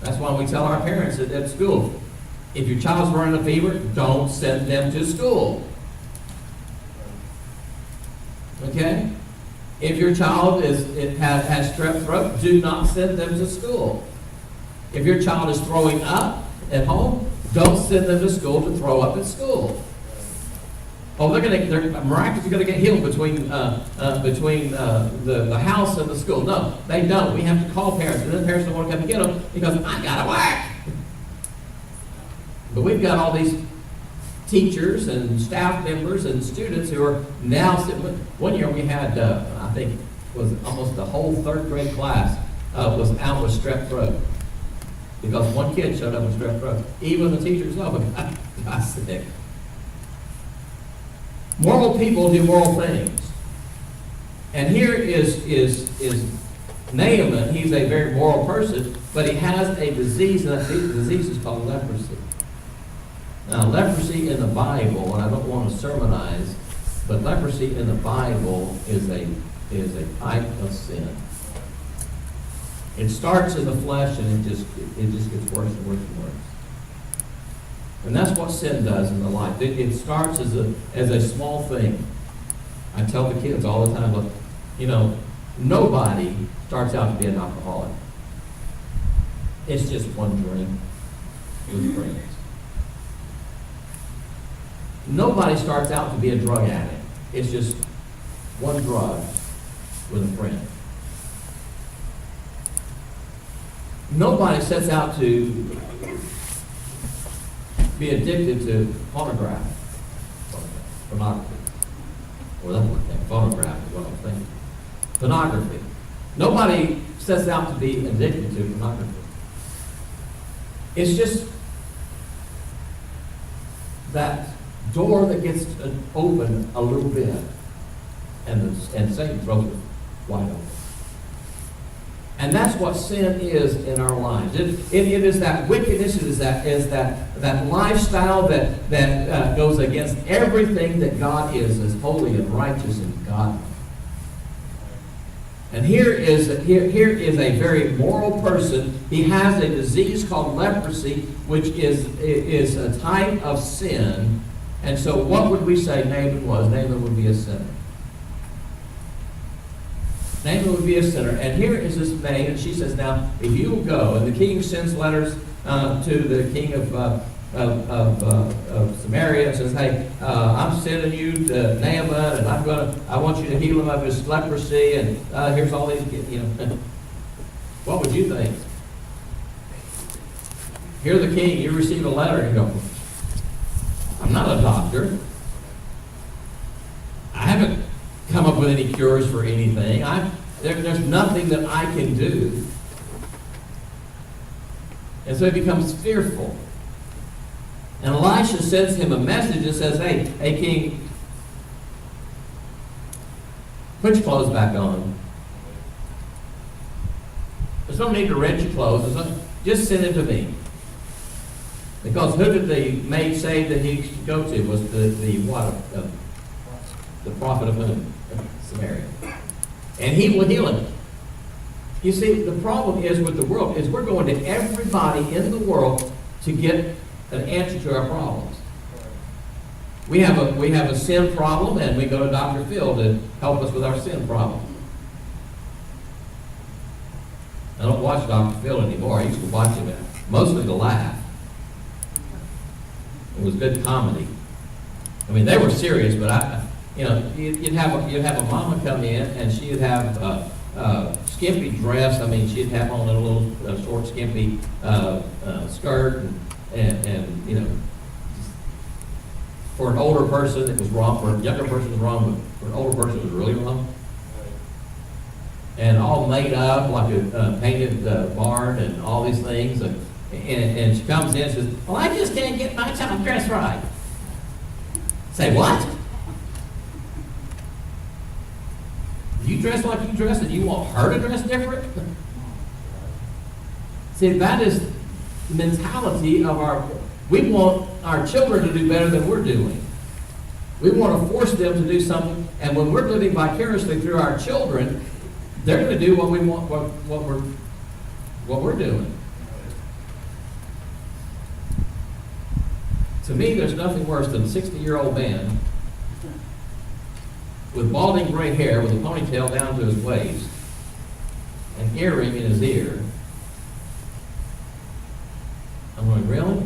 That's why we tell our parents at school, if your child's running a fever, don't send them to school. Okay? If your child has strep throat, do not send them to school. If your child is throwing up at home, don't send them to school to throw up at school. Oh, they're miraculously going to get healed between the house and the school. No, they don't. We have to call parents, and then parents don't want to come and get them because I got to work. But we've got all these teachers and staff members and students who are now sitting. One year we had, I think, was almost the whole third grade class was out with strep throat because one kid showed up with strep throat. Even the teachers know it got sick. Moral people do moral things. And here is Naaman. He's a very moral person, but he has a disease, and that disease is called leprosy. Now, leprosy in the Bible, and I don't want to sermonize, but leprosy in the Bible is a type of sin. It starts in the flesh, and it just gets worse and worse and worse. And that's what sin does in the life. It starts as a small thing. I tell the kids all the time, look, nobody starts out to be an alcoholic. It's just one drink with friends. Nobody starts out to be a drug addict. It's just one drug with a friend. Nobody sets out to be addicted to pornography. Or that's one thing. Phonograph is what I'm thinking. Pornography. Nobody sets out to be addicted to pornography. It's just that door that gets open a little bit, and Satan throws it wide open. And that's what sin is in our lives. It is that wickedness. It is that lifestyle that goes against everything that God is as holy and righteous and godly. And here is a very moral person. He has a disease called leprosy, which is a type of sin. And so what would we say Naaman was? Naaman would be a sinner. Naaman would be a sinner. And here is this maid, and she says, now, if you will go, and the king sends letters to the king of Samaria and says, hey, I'm sending you to Naaman, and I want you to heal him of his leprosy, and here's all these, What would you think? You're the king, you receive a letter, and you go, I'm not a doctor. with any cures for anything. There's nothing that I can do. And so he becomes fearful. And Elisha sends him a message and says, hey, king, put your clothes back on. There's no need to rent your clothes. Just send it to me. Because who did the maid say that he should go to? Was the prophet of whom? Samaria. And he will heal him. You see, the problem is with the world is we're going to everybody in the world to get an answer to our problems. We have a sin problem, and we go to Dr. Phil to help us with our sin problem. I don't watch Dr. Phil anymore. I used to watch him mostly to laugh. It was good comedy. I mean, they were serious, but you'd have a mama come in, and she'd have skimpy dress. I mean, she'd have on a little short, skimpy skirt, and you know, for an older person it was wrong. For a younger person it was wrong, but for an older person it was really wrong. And all made up like a painted barn and all these things. And she comes in and says, well, I just can't get myself dressed right. Say, what? You dress like you dress and you want her to dress different? See, that is the mentality of we want our children to do better than we're doing. We want to force them to do something, and when we're living vicariously through our children, they're going to do what we want, what we're doing. To me, there's nothing worse than a 60-year-old man with balding gray hair, with a ponytail down to his waist, an earring in his ear. I'm going, really?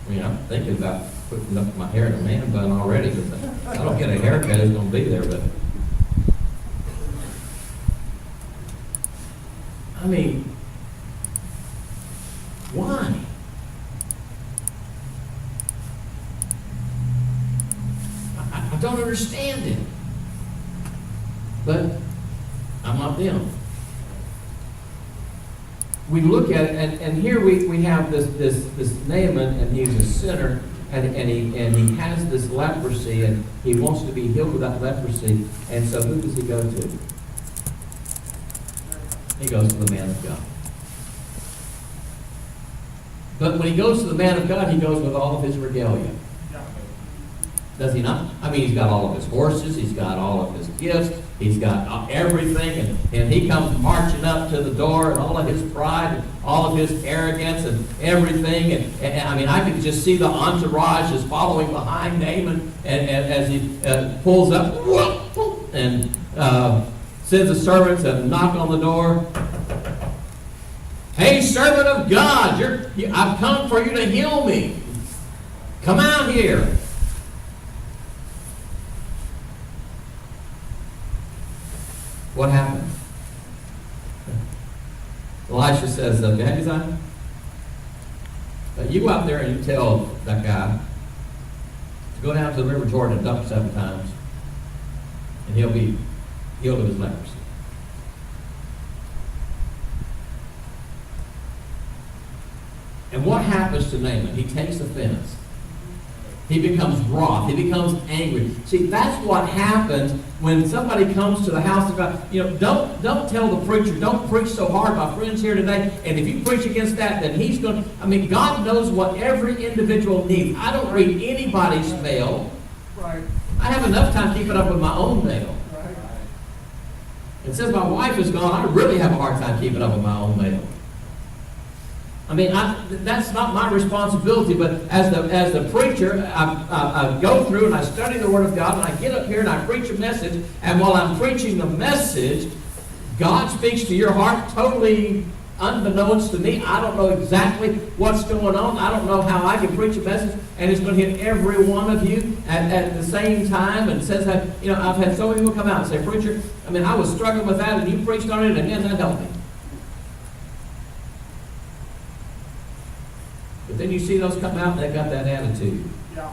I mean, I'm thinking about putting up my hair in a man bun already, but if I don't get a haircut, it's going to be there. But I mean, why? I don't understand it. But I'm not them. We look at it, and here we have this Naaman, and he's a sinner, and he has this leprosy, and he wants to be healed of that leprosy. And so who does he go to? He goes to the man of God. But when he goes to the man of God, he goes with all of his regalia. Does he not? I mean, he's got all of his horses, he's got all of his gifts, he's got everything, and he comes marching up to the door, and all of his pride, and all of his arrogance, and everything, and I mean, I could just see the entourage is following behind Naaman, and as he pulls up, and sends the servants to knock on the door. Hey, servant of God, I've come for you to heal me. Come out here. What happened? Elisha says, Gehazi, you go out there and you tell that guy to go down to the River Jordan and dunk 7 times, and he'll be healed of his leprosy. And what happens to Naaman? He takes offense. He becomes wroth. He becomes angry. See, that's what happens when somebody comes to the house of God. You know, don't tell the preacher, don't preach so hard. My friend's here today, and if you preach against that, then he's going to, I mean, God knows what every individual needs. I don't read anybody's mail. Right. I have enough time keeping up with my own mail. Right. And since my wife is gone, I really have a hard time keeping up with my own mail. I mean, that's not my responsibility, but as the preacher, I go through and I study the Word of God, and I get up here and I preach a message, and while I'm preaching the message, God speaks to your heart totally unbeknownst to me. I don't know exactly what's going on. I don't know how I can preach a message, and it's going to hit every one of you at the same time. And it says that, you know, I've had so many people come out and say, preacher, I mean, I was struggling with that, and you preached on it, and man, that helped me. But then you see those come out and they've got that attitude. Yeah.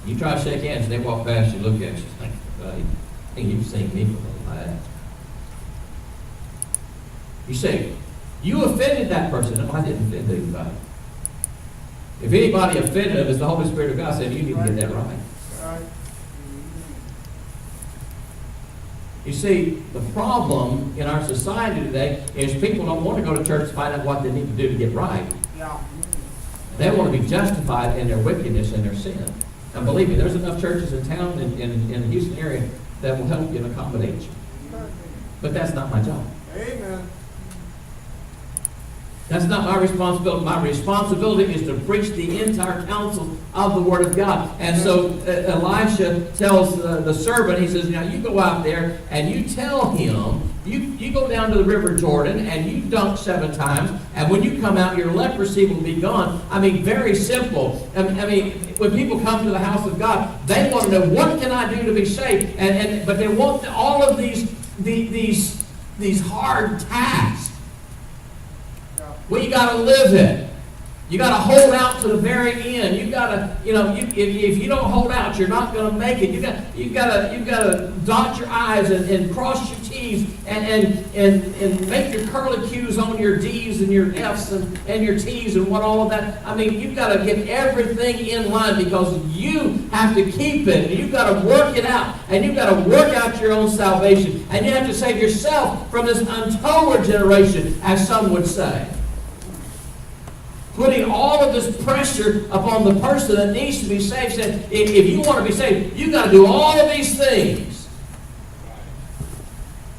You try to shake hands, and they walk past you, look at you, think, buddy, I think you've seen me for a little while. You say, you offended that person. No, I didn't offend anybody. If anybody offended them, it's the Holy Spirit of God saying, you need to get that right. Right. You see, the problem in our society today is people don't want to go to church to find out what they need to do to get right. Yeah. They want to be justified in their wickedness and their sin. And believe me, there's enough churches in town, in the Houston area, that will help you and accommodate you. But that's not my job. Amen. That's not my responsibility. My responsibility is to preach the entire counsel of the Word of God. And so Elisha tells the servant, he says, now you go out there and you tell him, you go down to the river Jordan and you dunk 7 times, and when you come out, your leprosy will be gone. I mean, very simple. I mean, when people come to the house of God, they want to know, what can I do to be saved? But they want all of these hard tasks. Well, you got to live it. You got to hold out to the very end. You got to, if you don't hold out, you're not going to make it. You got to dot your I's and cross your T's and make your curly Q's on your D's and your F's and your T's and what all of that. I mean, you've got to get everything in line because you have to keep it. And you've got to work it out. And you've got to work out your own salvation. And you have to save yourself from this untoward generation, as some would say. Putting all of this pressure upon the person that needs to be saved. Said, if you want to be saved, you've got to do all of these things.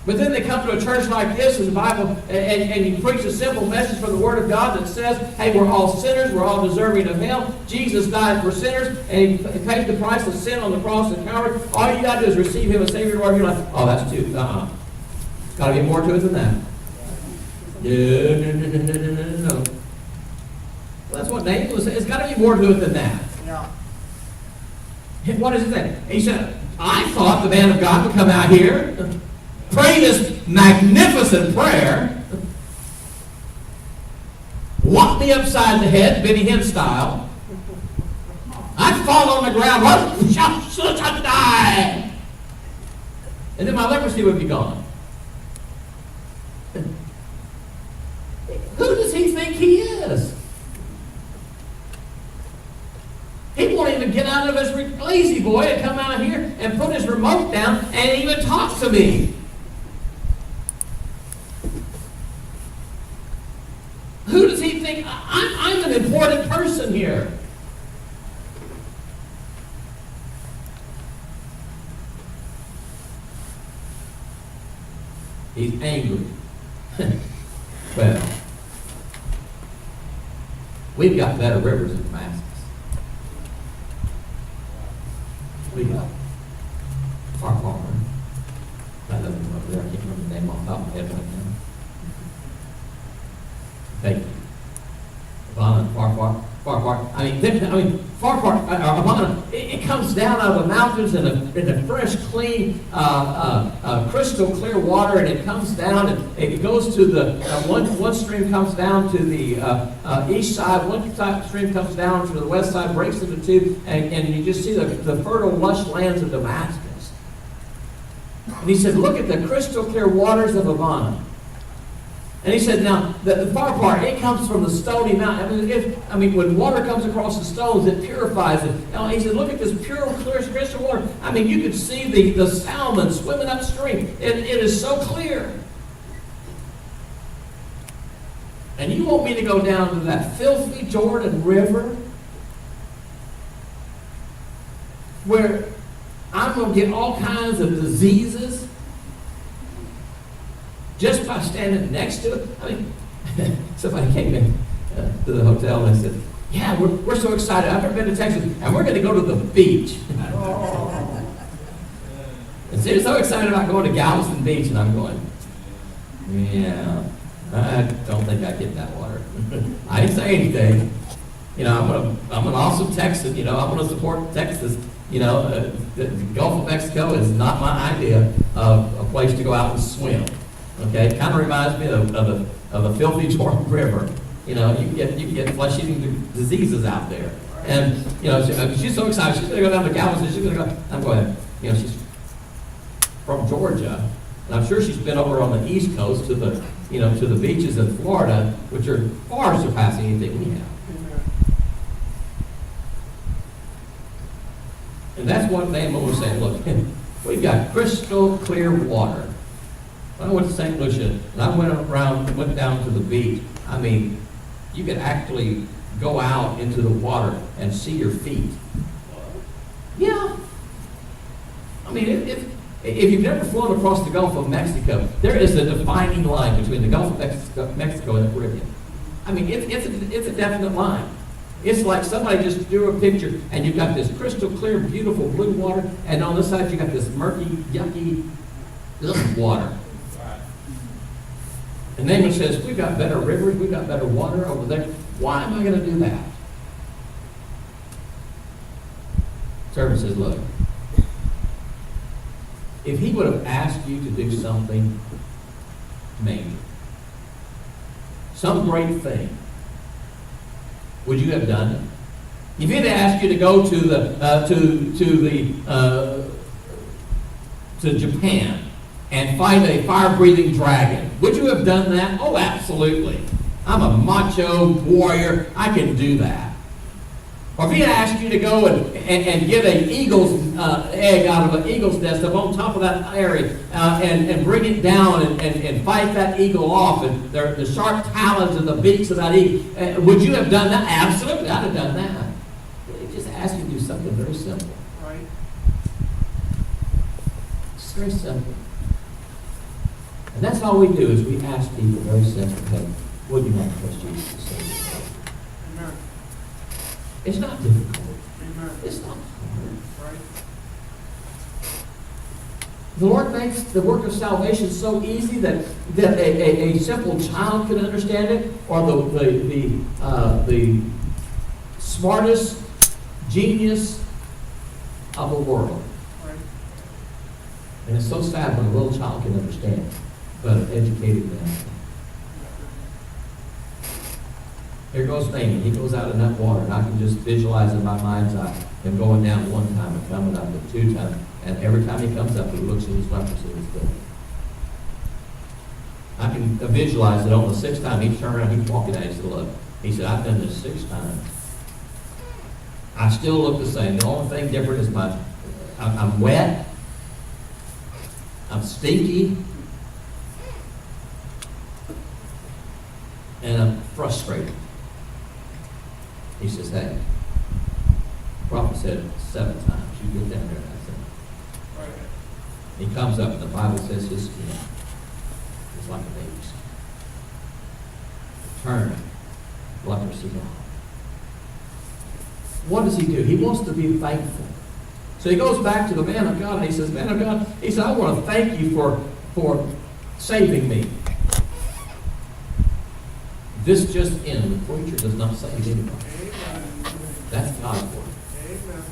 But then they come to a church like this in the Bible, and you preach a simple message from the Word of God that says, hey, we're all sinners, we're all deserving of hell. Jesus died for sinners, and he paid the price of sin on the cross at Calvary. All you got to do is receive him as Savior of your life. Oh, that's too, It's got to be more to it than that. No. That's what Nathan was saying. It's got to be more to it than that. Yeah. What does it say? He said, I thought the man of God would come out here, pray this magnificent prayer, whop me upside the head, Benny Hinn style. I'd fall on the ground, I'd die. And then my leprosy would be gone. Who does he think he is? He won't even get out of his lazy boy and come out here and put his remote down and even talk to me. Who does he think? I'm an important person here. He's angry. Well, we've got better rivers in Damascus. We got Farquhar. That doesn't go up there. I can't remember the name off the top of my head right now. Thank you. Abana, Farquhar. Farquhar, Abana, it comes down out of the mountains in a fresh, clean, crystal clear water, and it comes down and it goes to the, one stream comes down to the east side, one stream comes down to the west side, breaks into two, and you just see the fertile, lush lands of Damascus. And he said, look at the crystal clear waters of Abana. And he said, now, the far part, it comes from the stony mountain. When water comes across the stones, it purifies it. Now, he said, look at this pure, clear, crystal water. You could see the salmon swimming upstream. It is so clear. And you want me to go down to that filthy Jordan River where I'm going to get all kinds of diseases just by standing next to it? Somebody came in to the hotel and they said, yeah, we're so excited. I've never been to Texas, and we're going to go to the beach. And so they're so excited about going to Galveston Beach, and I'm going, yeah, I don't think I get that water. I didn't say anything. I'm an awesome Texan. I'm going to support Texas. The Gulf of Mexico is not my idea of a place to go out and swim. Okay, it kind of reminds me of the filthy Jordan River. You can get flesh-eating diseases out there. And, I mean, she's so excited. She's going to go down to Galveston. She's going to go. I'm going, she's from Georgia. And I'm sure she's been over on the East Coast to the, to the beaches in Florida, which are far surpassing anything we have. And that's what Naaman was saying. Look, we've got crystal clear water. When I went to St. Lucia, and I went down to the beach, I mean, you could actually go out into the water and see your feet. Yeah. I mean, if you've never flown across the Gulf of Mexico, there is a defining line between the Gulf of Mexico and the Caribbean. I mean, it's a definite line. It's like somebody just drew a picture, and you've got this crystal clear, beautiful blue water, and on this side you've got this murky, yucky, water. And Naaman says, we've got better rivers, we've got better water over there. Why am I going to do that? Servant says, look, if he would have asked you to do something major, some great thing, would you have done it? If he had asked you to go to Japan and find a fire-breathing dragon, would you have done that? Oh, absolutely. I'm a macho warrior. I can do that. Or if he had asked you to go and get an eagle's egg out of an eagle's nest up on top of that area and bring it down and fight that eagle off and the sharp talons and the beaks of that eagle, would you have done that? Absolutely, I'd have done that. He just asked you to do something very simple. Right. It's very simple. And that's all we do is we ask people very simply, hey, would you like to trust Jesus to save you? Amen. It's not difficult. Amen. It's not hard. Right. The Lord makes the work of salvation so easy that a simple child can understand it, or the smartest genius of the world. Right. And it's so sad when a little child can understand it, but an educated man. Here goes Naaman. He goes out in that water, and I can just visualize in my mind's eye him going down one time and coming up and 2 times. And every time he comes up, he looks at his leprosy and he's dead. I can visualize that on the 6th time he turned around, he's walking out. He said, look, he said, I've done this 6 times. I still look the same. The only thing different is I'm wet, I'm stinky, and I'm frustrated. He says, hey, the prophet said 7 times. You get down there. I said, Right. he comes up, and the Bible says his skin is like a baby's skin. Turn, leprosy gone. What does he do? He wants to be thankful. So he goes back to the man of God, and he says, man of God, he said, I want to thank you for saving me. This just in, the preacher does not save anybody. Amen. That's God's word. Amen.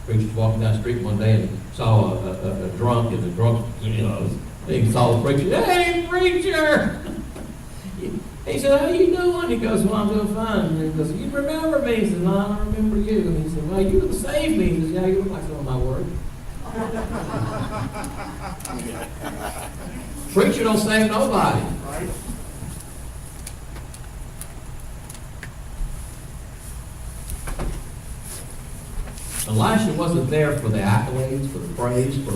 Preacher's walking down the street one day and saw a drunk, and the drunk, he saw the preacher. Hey, preacher! He said, how you doing? He goes, well, I'm doing fine. He goes, you remember me? He said, no, I don't remember you. And he said, well, you saved me. He said, yeah, you look like some of my word. Preacher don't save nobody. Right. Elisha wasn't there for the accolades, for the praise, for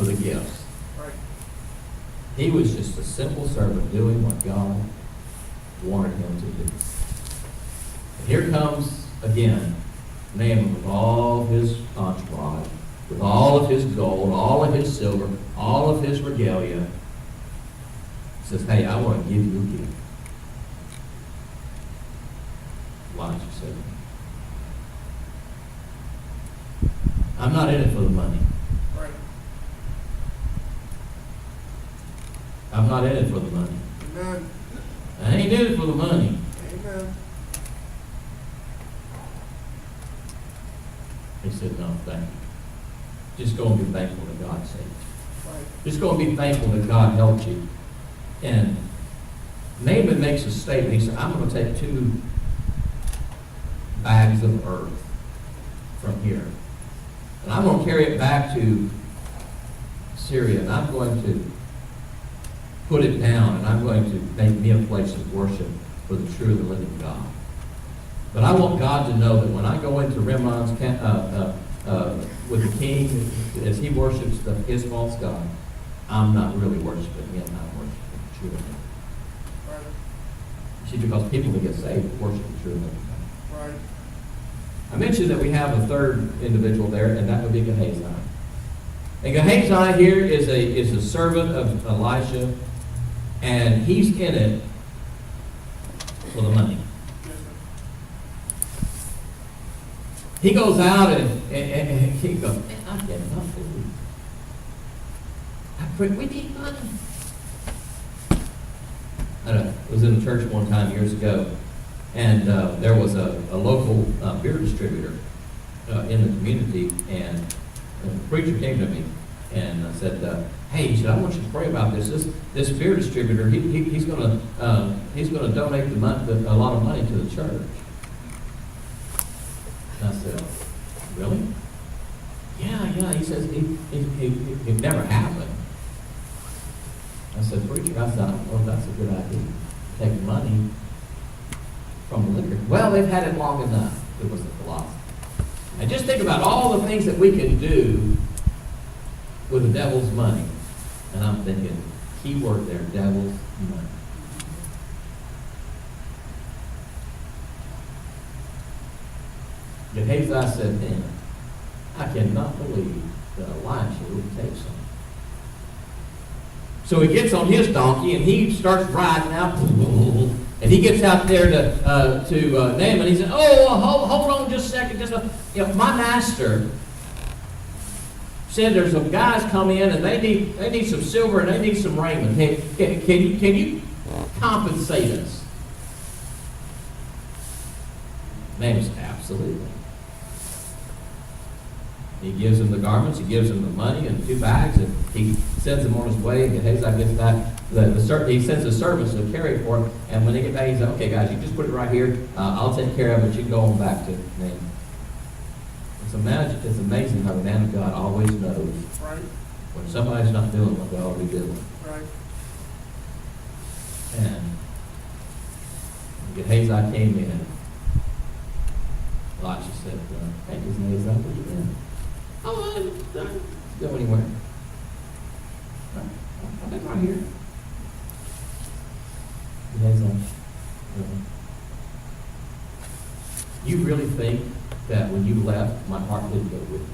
the gifts. Right. He was just a simple servant doing what God wanted him to do. And here comes again Naaman with all his entourage, with all of his gold, all of his silver, all of his regalia. He says, hey, I want to give you a gift. Elijah said, I'm not in it for the money. Right. I'm not in it for the money. Amen. I ain't in it for the money. Amen. He said, no, thank you. Just go and be thankful that God saved you. Right. Just go and be thankful that God helped you. And Naaman makes a statement. He said, I'm going to take 2 bags of earth from here. And I'm going to carry it back to Syria, and I'm going to put it down, and I'm going to make me a place of worship for the true and the living God. But I want God to know that when I go into Rimron's with the king, as he worships his false god, I'm not really worshiping him, I'm worshiping the true and living God. Right. See, because people that get saved worship the true and living God. Right. I mentioned that we have a third individual there, and that would be Gehazi. And Gehazi here is a servant of Elisha, and he's in it for the money. Yes, sir. He goes out and he goes, man, I get nothing. We need money. I was in a church one time years ago, and there was a local beer distributor in the community, and the preacher came to me and said, "Hey," he said, "I want you to pray about this. This beer distributor, he's going to donate a lot of money to the church." And I said, "Really?" Yeah. He says it never happened. I said, "Preacher," I said, "I don't know if that's a good idea. Take money from the liquor." "Well, they've had it long enough." It was the philosophy. And just think about all the things that we can do with the devil's money. And I'm thinking, key word there, devil's money. Gehazi said then, "I cannot believe that Elisha would take some." So he gets on his donkey and he starts riding out, and he gets out there to Naaman. He said, "Oh, hold on just a second. My master said there's some guys come in and they need some silver and they need some raiment. Can you compensate us?" Naaman said, "Absolutely." He gives him the garments, he gives him the money and 2 bags, and he sends him on his way. And Gehazi gets back. He sends his servants to carry it for him. And when they get back, he says, "Okay, guys, you just put it right here. I'll take care of it. You can go on back to Naaman." It's amazing how the man of God always knows Right. when somebody's not doing what they ought to be doing. Right. And when Gehazi came in, Elisha said, "Hey, Gehazi, where you been?" "Oh, I didn't go anywhere. I've been right here." Gehazi, you really think that when you left, my heart didn't go with you?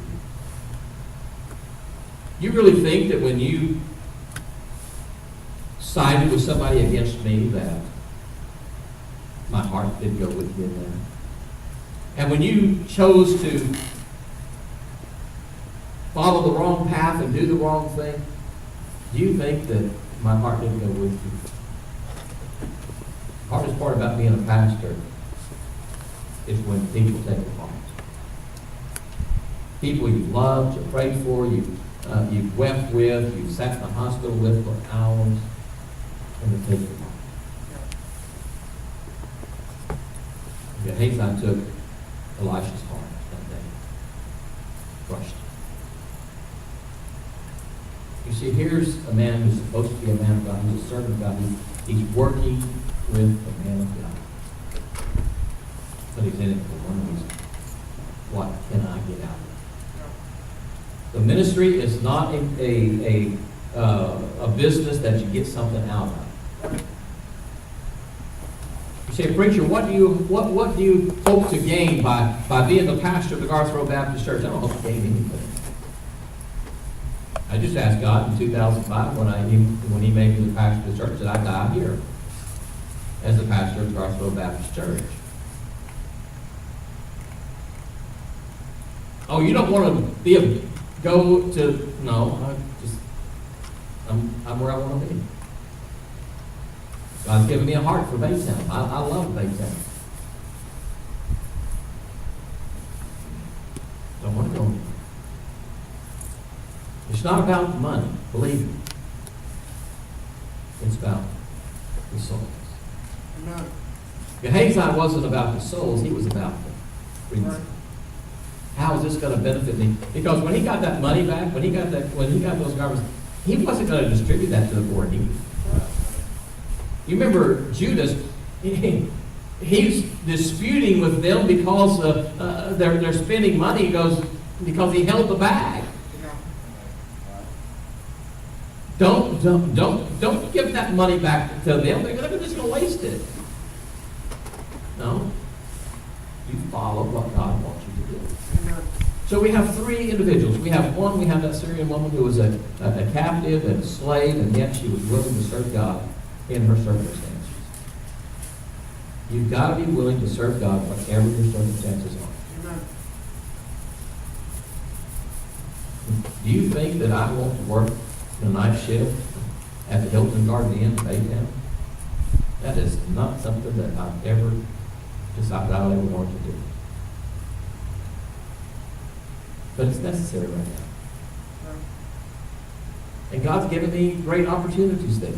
You really think that when you sided with somebody against me that my heart didn't go with you in there? And when you chose to follow the wrong path and do the wrong thing, do you think that my heart didn't go with you? The hardest part about being a pastor is when people take it apart. People you've loved, you've prayed for, you've wept with, you've sat in the hospital with for hours, and they take it apart. Gehazi took Elisha's heart that day, crushed it. You see, here's a man who's supposed to be a man of God, who's a servant of God. He's working with the man of God. But he's in it for one reason. What can I get out of it? The ministry is not a business that you get something out of. You say, "Preacher, what do you hope to gain by being the pastor of the Garth Baptist Church?" I don't hope to gain anything. I just asked God in 2005 when He made me the pastor of the church that I die here as the pastor of the Garth Baptist Church. "Oh, you don't want to go to?" No, I'm where I want to be. God's given me a heart for Baytown. I love Baytown. Don't want to go anywhere. It's not about the money, believe me. It's about the souls. Amen. Gehazi wasn't about the souls, he was about reason. How is this going to benefit me? Because when he got that money back, when he got those garments, he wasn't going to distribute that to the poor and needy. You remember Judas, he's disputing with them because they're spending money. He goes, because he held the bag. Don't give that money back to them. They're just going to waste it. No. You follow what God wants you to do. So we have three individuals. We have that Syrian woman who was a captive and a slave, and yet she was willing to serve God in her circumstances. You've got to be willing to serve God whatever your circumstances are. Do you think that I want to work a night shift at the Hilton Garden Inn in Baytown? That is not something that I've ever decided I ever want to do. But it's necessary right now. And God's given me great opportunities there.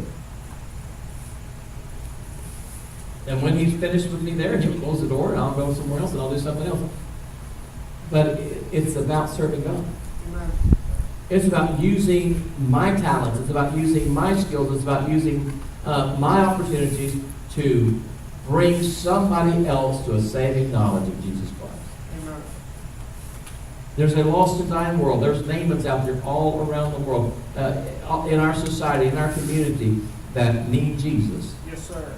And when He's finished with me there, He'll close the door and I'll go somewhere else and I'll do something else. But it's about serving God. It's about using my talents. It's about using my skills. It's about using my opportunities to bring somebody else to a saving knowledge of Jesus Christ. Amen. There's a lost and dying world. There's names out there all around the world, in our society, in our community, that need Jesus. Yes, sir.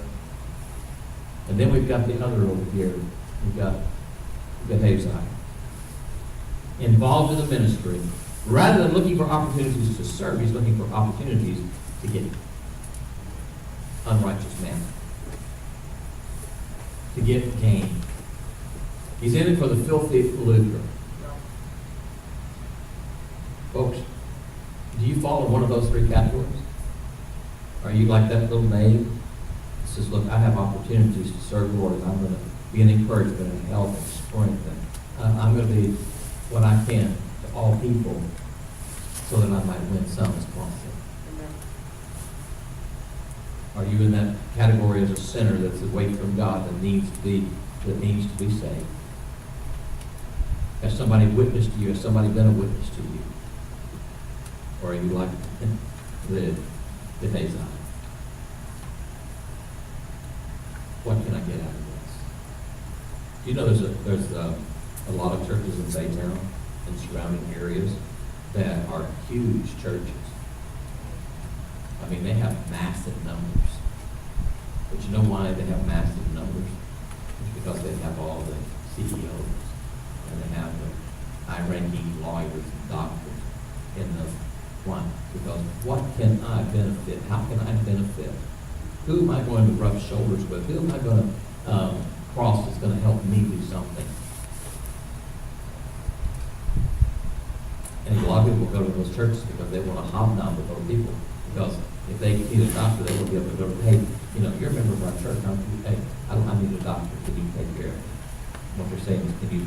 And then we've got the other over here. We've got Gehazi, involved in the ministry. Rather than looking for opportunities to serve, he's looking for opportunities to get unrighteous manner, to get gain. He's in it for the filthy lucre. Folks, do you fall in one of those three categories? Are you like that little maid that says, look, I have opportunities to serve the Lord, and I'm going to be an encouragement and help and strength, and I'm going to be what I can to all people so that I might win some as possible. Are you in that category as a sinner that's away from God that needs to be saved? Has somebody witnessed to you? Has somebody been a witness to you? Or are you like the Gehazi? What can I get out of this? Do you know there's a lot of churches in Baytown and surrounding areas that are huge churches. I mean, they have massive numbers. But you know why they have massive numbers? It's because they have all the CEOs and they have the high-ranking lawyers and doctors in them. Why? Because what can I benefit? How can I benefit? Who am I going to rub shoulders with? Who am I going to cross that's going to help me do something? And a lot of people go to those churches because they want to hobnob with other people. Because if they need a doctor, they will be able to go, hey, you're a member of our church, aren't you? Hey, I need a doctor. Can you take care of it? What they're saying is, can you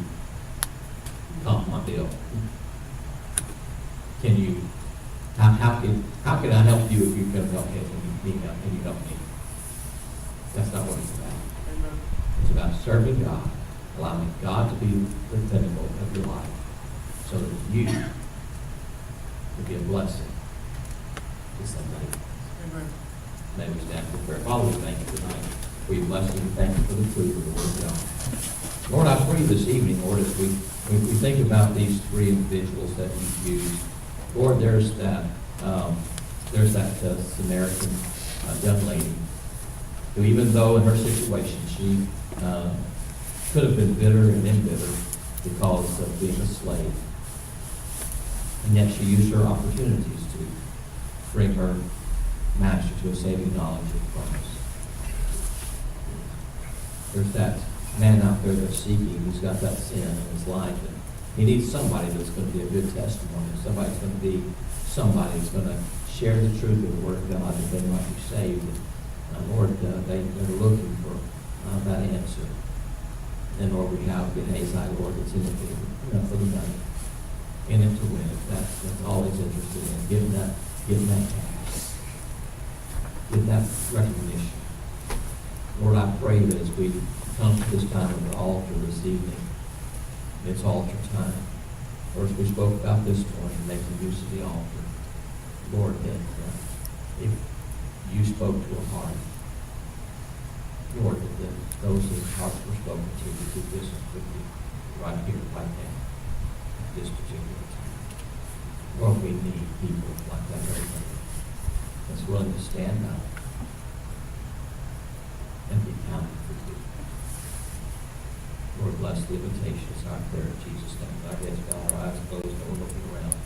comp my bill? Can you, how can I help you if you're going to help me? Can you help me? That's not what it's about. Amen. It's about serving God, allowing God to be the pinnacle of your life so that you will be a blessing to somebody. Amen. May we stand for prayer. Father, we thank you tonight for your blessing. We thank you for the truth of the Word of God. Lord, I pray this evening, Lord, as we think about these three individuals that you've used, Lord, there's that Samaritan young lady who, even though in her situation she could have been bitter and embittered because of being a slave, and yet she used her opportunities to bring her master to a saving knowledge of Christ. There's that man out there that's seeking, who's got that sin in his life, and he needs somebody that's going to be a good testimony. Somebody's going to be somebody that's going to share the truth of the Word of God that they might be saved. And Lord, they're looking for that answer. And Lord, we have Gehazi, Lord, that's in it for the money, in it to win it. That's all he's interested in. Getting that cash, getting that recognition. Lord, I pray that as we come to this time of the altar this evening, It's altar time. First, we spoke about this morning, making use of the altar. Lord, that if you spoke to a heart, Lord, that those whose hearts were spoken to, we do business with you right here, right now, at this particular time. Lord, we need people like that very thing that's willing to stand up and be counted for you. Lord, bless the invitation. It's our prayer in Jesus' name. Our heads bowed, our eyes closed, no one looking around.